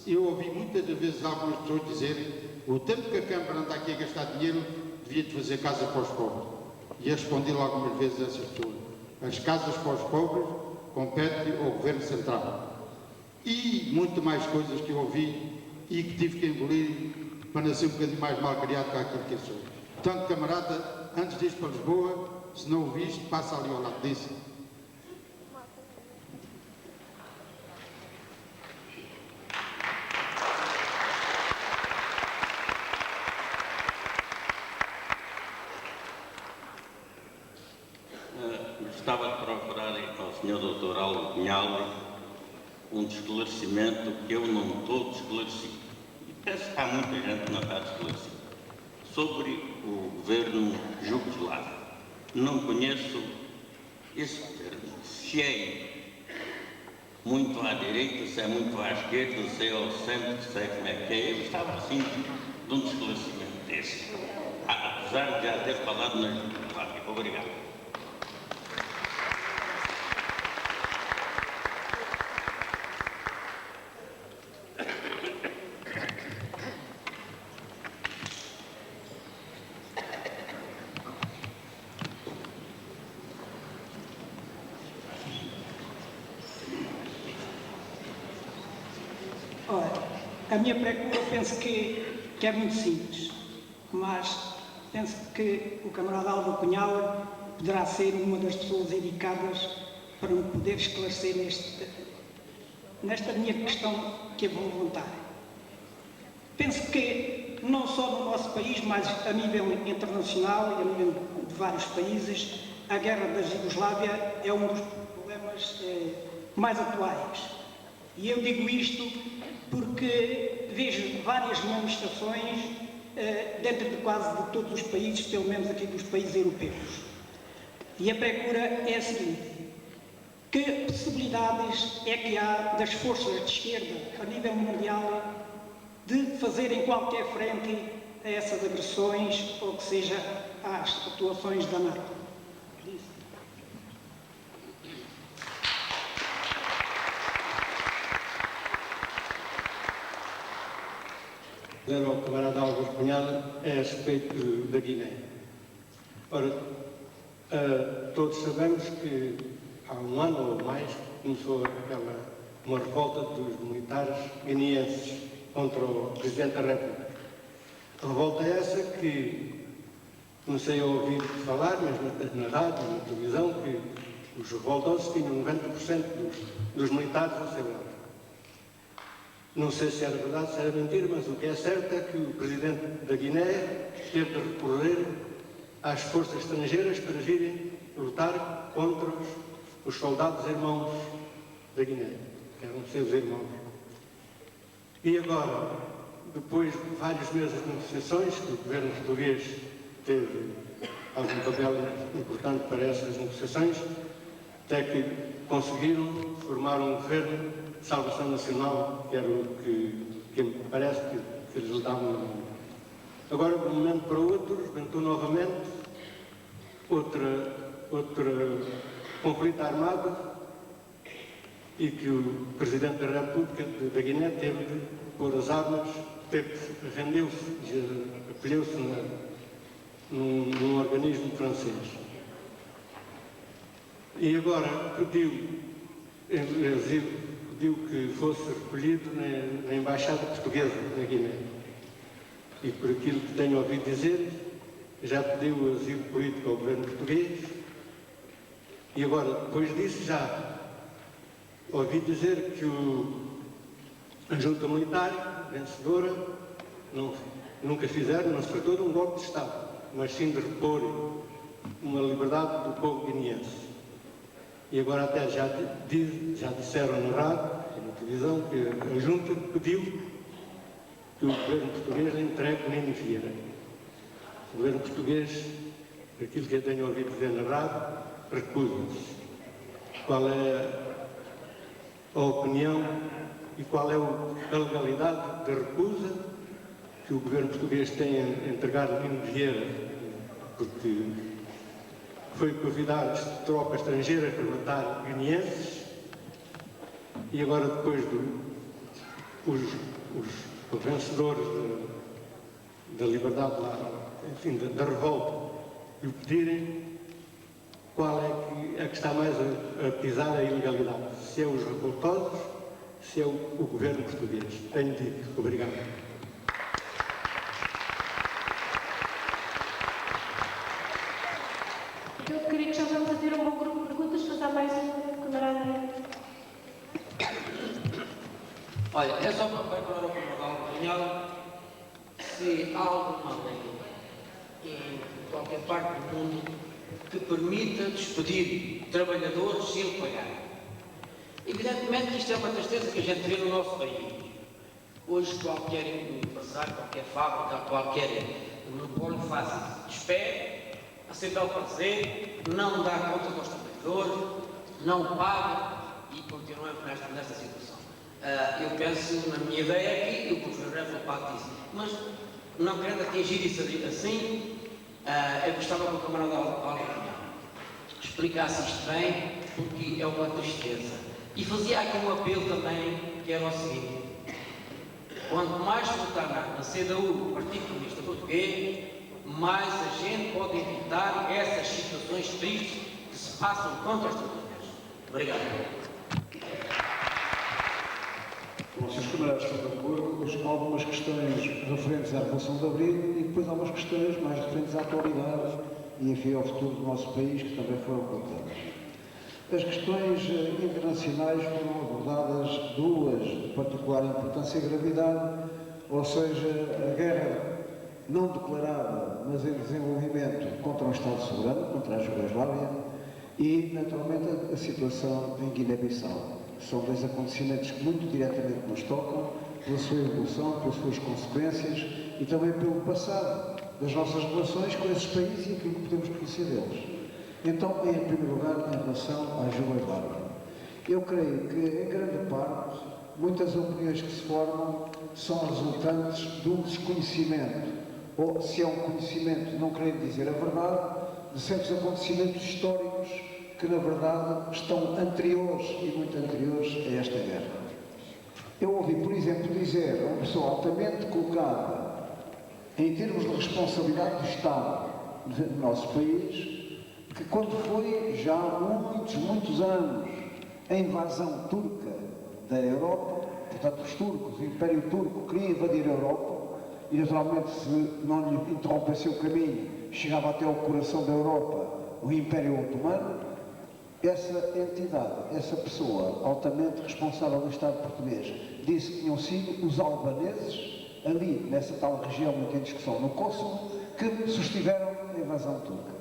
eu ouvi muitas vezes algumas pessoas dizerem o tempo que a Câmara anda aqui a gastar dinheiro, devia de fazer casa para os pobres. E eu respondi algumas vezes a essas pessoas. As casas para os pobres competem ao Governo Central. E muito mais coisas que eu ouvi e que tive que engolir para nascer um bocadinho mais mal criado que aquilo que eu sou. Portanto, camarada, antes de ir para Lisboa, se não o viste, passa ali ao lado disso.
Gostava de procurar ao Sr. Dr. Álvaro Cunhal um esclarecimento que eu não estou esclarecido. E penso que há muita gente que não está esclarecida. Sobre o governo jugoslavo. Não conheço esse governo. Se é muito à direita, se é muito à esquerda, se é ao centro, se é como é que é. Eu gostava assim de um esclarecimento desse. Apesar de já ter falado na Jugoslávia. Obrigado.
A minha procura penso que é muito simples, mas penso que o camarada Álvaro Cunhal poderá ser uma das pessoas indicadas para me poder esclarecer nesta minha questão que eu vou levantar. Penso que não só no nosso país, mas a nível internacional e a nível de vários países, a guerra da Jugoslávia é um dos problemas mais atuais. E eu digo isto porque vejo várias manifestações dentro de quase de todos os países, pelo menos aqui dos países europeus. E a procura é a seguinte: que possibilidades é que há das forças de esquerda a nível mundial de fazerem qualquer frente a essas agressões ou que seja às atuações da NATO?
Ao camarada Álvaro Cunhal é a respeito da Guiné. Ora, todos sabemos que há um ano ou mais começou uma revolta dos militares guineenses contra o Presidente da República. A revolta é essa que comecei a ouvir falar, mas na rádio, na televisão, que os revoltosos tinham 90% dos militares ao seu lado. Não sei se era verdade, se era mentira, mas o que é certo é que o Presidente da Guiné teve de recorrer às forças estrangeiras para virem lutar contra os soldados irmãos da Guiné, que eram seus irmãos. E agora, depois de vários meses de negociações, que o governo português teve algum papel importante para essas negociações, até que conseguiram formar um governo de salvação nacional, que era o que me parece que eles davam na mão. Agora, de um momento para o outro, rebentou novamente outro conflito armado e que o Presidente da República da Guiné teve de pôr as armas, rendeu-se, acolheu-se num organismo francês. E agora pediu que fosse recolhido na Embaixada Portuguesa na Guiné. E por aquilo que tenho ouvido dizer, já pediu o asilo político ao governo português. E agora, depois disso, já ouvi dizer que a junta militar vencedora nunca fizeram, não se tratou de um golpe de Estado, mas sim de repor uma liberdade do povo guineense. E agora até já disseram na rádio e na televisão que a junta pediu que o governo português lhe entregue Nini Vieira. O governo português, aquilo que eu tenho ouvido dizer na rádio, recusa-se. Qual é a opinião e qual é a legalidade da recusa que o governo português tem a entregar Nini Vieira, porque foi convidar tropas estrangeiras para matar guineenses e agora depois os vencedores da liberdade lá, enfim, da revolta, e o pedirem, qual é que está mais a pisar a ilegalidade? Se é os revoltosos, se é o governo português. Tenho dito. Obrigado.
Eu queria que já vamos a ter um bom grupo de perguntas, fazer mais um camarada.
Olha, é só para recordar o camarada Cunhal, se há alguma lei em qualquer parte do mundo que permita despedir trabalhadores sem lhe pagar. Evidentemente que isto é uma tristeza que a gente vê no nosso país. Hoje qualquer empresário, qualquer fábrica, qualquer monopólio faz isso. Despede, aceita o prazer, não dá conta aos trabalhadores, não paga e continuamos nesta situação. Eu penso, na minha ideia aqui, o governo é culpado disso. Mas, não querendo atingir isso assim, eu gostava que o camarada Aldo explicasse isto bem, porque é uma tristeza. E fazia aqui um apelo também, que era o seguinte: quanto mais votar na CDU, o Partido Comunista Português, mais a gente pode evitar essas situações tristes que se passam contra os trabalhadores. Obrigado.
Bom, se os camaradas estão de acordo, há algumas questões referentes à Revolução de Abril e depois algumas questões mais referentes à atualidade e, enfim, ao futuro do nosso país, que também foram colocadas. As questões internacionais foram abordadas, duas de particular importância e gravidade, ou seja, a guerra não declarada, mas em desenvolvimento contra o Estado soberano, contra a Jugoslávia, e, naturalmente, a situação em Guiné-Bissau. São dois acontecimentos que muito diretamente nos tocam, pela sua evolução, pelas suas consequências e também pelo passado das nossas relações com esses países e aquilo que podemos conhecer deles. Então, em primeiro lugar, em relação à Jugoslávia. Eu creio que, em grande parte, muitas opiniões que se formam são resultantes de um desconhecimento, ou, se é um conhecimento, não querendo dizer a verdade, de certos acontecimentos históricos que, na verdade, estão anteriores e muito anteriores a esta guerra. Eu ouvi, por exemplo, dizer a uma pessoa altamente colocada em termos de responsabilidade do Estado do nosso país, que quando foi, já há muitos anos, a invasão turca da Europa, portanto os turcos, o Império Turco queria invadir a Europa e, naturalmente, se não lhe interrompesse o caminho, chegava até ao coração da Europa, o Império Otomano. Essa entidade, essa pessoa altamente responsável do Estado português, disse que tinham sido os albaneses, ali, nessa tal região muito em discussão, no Kosovo, que sustiveram a invasão turca.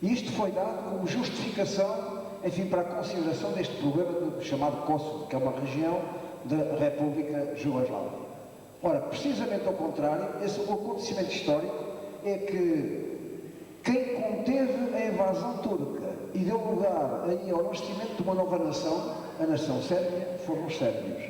E isto foi dado como justificação, enfim, para a consideração deste problema chamado Kosovo, que é uma região da República Jugoslava. Ora, precisamente ao contrário, esse acontecimento histórico é que quem conteve a invasão turca e deu lugar aí ao nascimento de uma nova nação, a nação sérvia, foram os sérvios.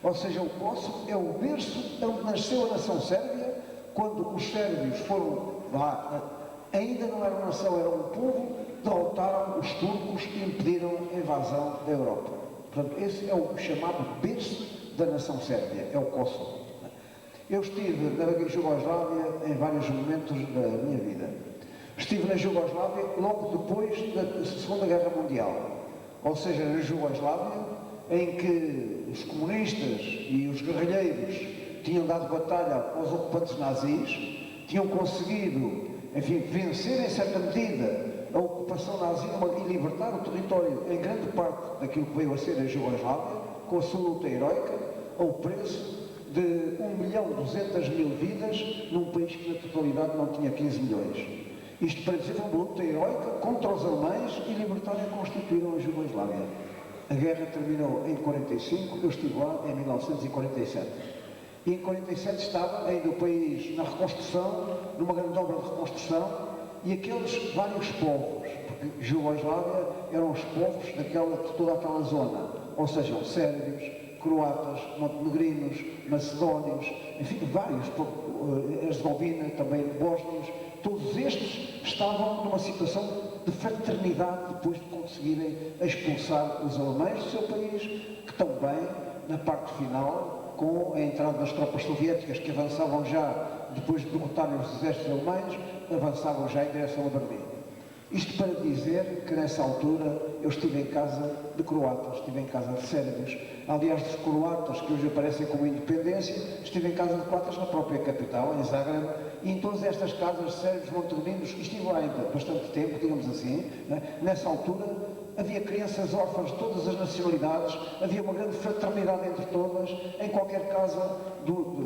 Ou seja, o Kosovo é o berço onde nasceu a nação sérvia, quando os sérvios foram lá, ainda não eram nação, eram um povo, derrotaram os turcos e impediram a invasão da Europa. Portanto, esse é o chamado berço da nação sérbia, é o Kosovo. Eu estive na Jugoslávia em vários momentos da minha vida. Estive na Jugoslávia logo depois da Segunda Guerra Mundial, ou seja, na Jugoslávia, em que os comunistas e os guerrilheiros tinham dado batalha aos ocupantes nazis, tinham conseguido, enfim, vencer em certa medida a ocupação nazi e libertar o território em grande parte daquilo que veio a ser a Jugoslávia, com a sua luta heroica, ao preço de 1.200.000 vidas num país que na totalidade não tinha 15 milhões. Isto para dizer uma luta heroica contra os alemães e libertaram e constituíram a Jugoslávia. A guerra terminou em 1945, eu estive lá em 1947. E em 1947 estava ainda o país na reconstrução, numa grande obra de reconstrução, e aqueles vários povos, porque Jugoslávia eram os povos de toda aquela zona, ou seja, os sérvios, croatas, montenegrinos, macedónios, enfim, vários, herzegovina, também bósnios, todos estes estavam numa situação de fraternidade depois de conseguirem expulsar os alemães do seu país, que também, na parte final, com a entrada das tropas soviéticas que avançavam já, depois de derrotarem os exércitos alemães, avançavam já em direção a Berlim. Isto para dizer que nessa altura eu estive em casa de croatas, estive em casa de sérvios. Aliás, dos croatas que hoje aparecem como independência, estive em casa de croatas na própria capital, em Zagreb, e em todas estas casas de sérvios montenegrinos, estive lá ainda bastante tempo, digamos assim, né? Nessa altura havia crianças órfãs de todas as nacionalidades, havia uma grande fraternidade entre todas, em qualquer casa,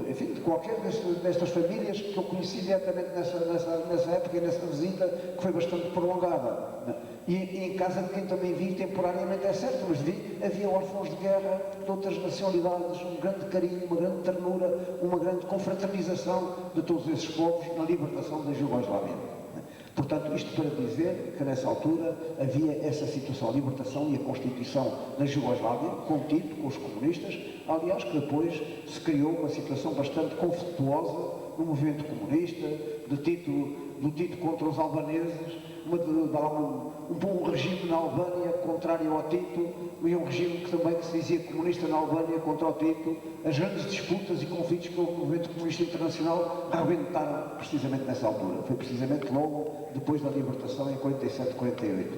enfim, de qualquer destas famílias que eu conheci diretamente nessa época e nessa visita, que foi bastante prolongada. E em casa de quem também vi temporariamente, é certo, mas havia órfãos de guerra de outras nacionalidades, um grande carinho, uma grande ternura, uma grande confraternização de todos esses povos na libertação da Jugoslávia. Portanto, isto para dizer que nessa altura havia essa situação, a libertação e a constituição da Jugoslávia, com Tito, com os comunistas, aliás, que depois se criou uma situação bastante conflituosa no movimento comunista, do Tito contra os albaneses, um regime na Albânia contrário ao Tito, e um regime que também se dizia comunista na Albânia contra o Tito. As grandes disputas e conflitos que houve no movimento comunista internacional rebentaram precisamente nessa altura. Foi precisamente logo depois da libertação, em 47, 48.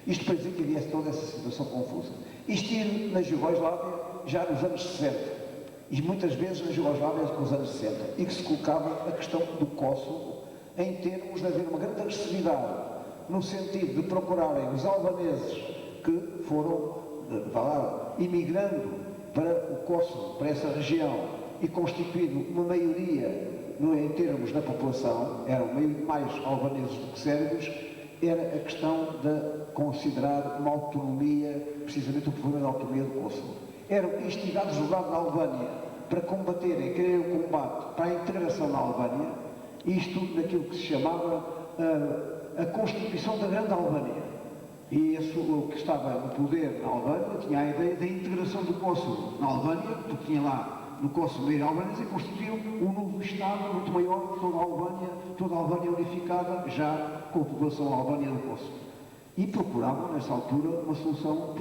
Isto para dizer que havia toda essa situação confusa. Isto ia na Jugoslávia já nos anos 60, e muitas vezes na Jugoslávia nos anos 60, e que se colocava a questão do Kosovo em termos de haver uma grande agressividade no sentido de procurarem os albaneses que foram imigrando para o Kosovo, para essa região, e constituindo uma maioria em termos da população, eram mais albaneses do que sérvios, era a questão de considerar uma autonomia, precisamente o problema da autonomia do Kosovo. Eram instigados do lado da Albânia para combaterem, quererem o combate para a integração na Albânia, isto naquilo que se chamava a Constituição da Grande Albânia. E o que estava no poder na Albânia tinha a ideia da integração do Kosovo na Albânia, porque tinha lá no Kosovo meio albanês, e constituiu um novo Estado muito maior que toda a Albânia unificada, já com a população albânia do Kosovo. E procuravam, nessa altura, uma solução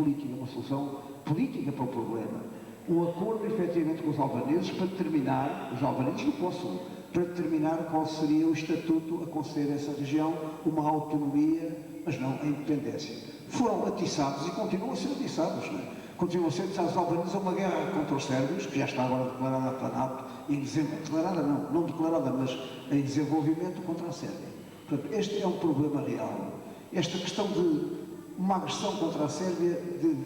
política para o problema. Um acordo, efetivamente, com os albaneses para determinar, os albaneses do Kosovo, para determinar qual seria o estatuto a conceder a essa região uma autonomia, mas não a independência. Foram atiçados e continuam a ser atiçados, não é? Continuam a ser atiçados os albaneses a uma guerra contra os sérvios, que já está agora declarada pela NATO, não declarada, mas em desenvolvimento contra a Sérvia. Portanto, este é um problema real. Esta questão de uma agressão contra a Sérvia tem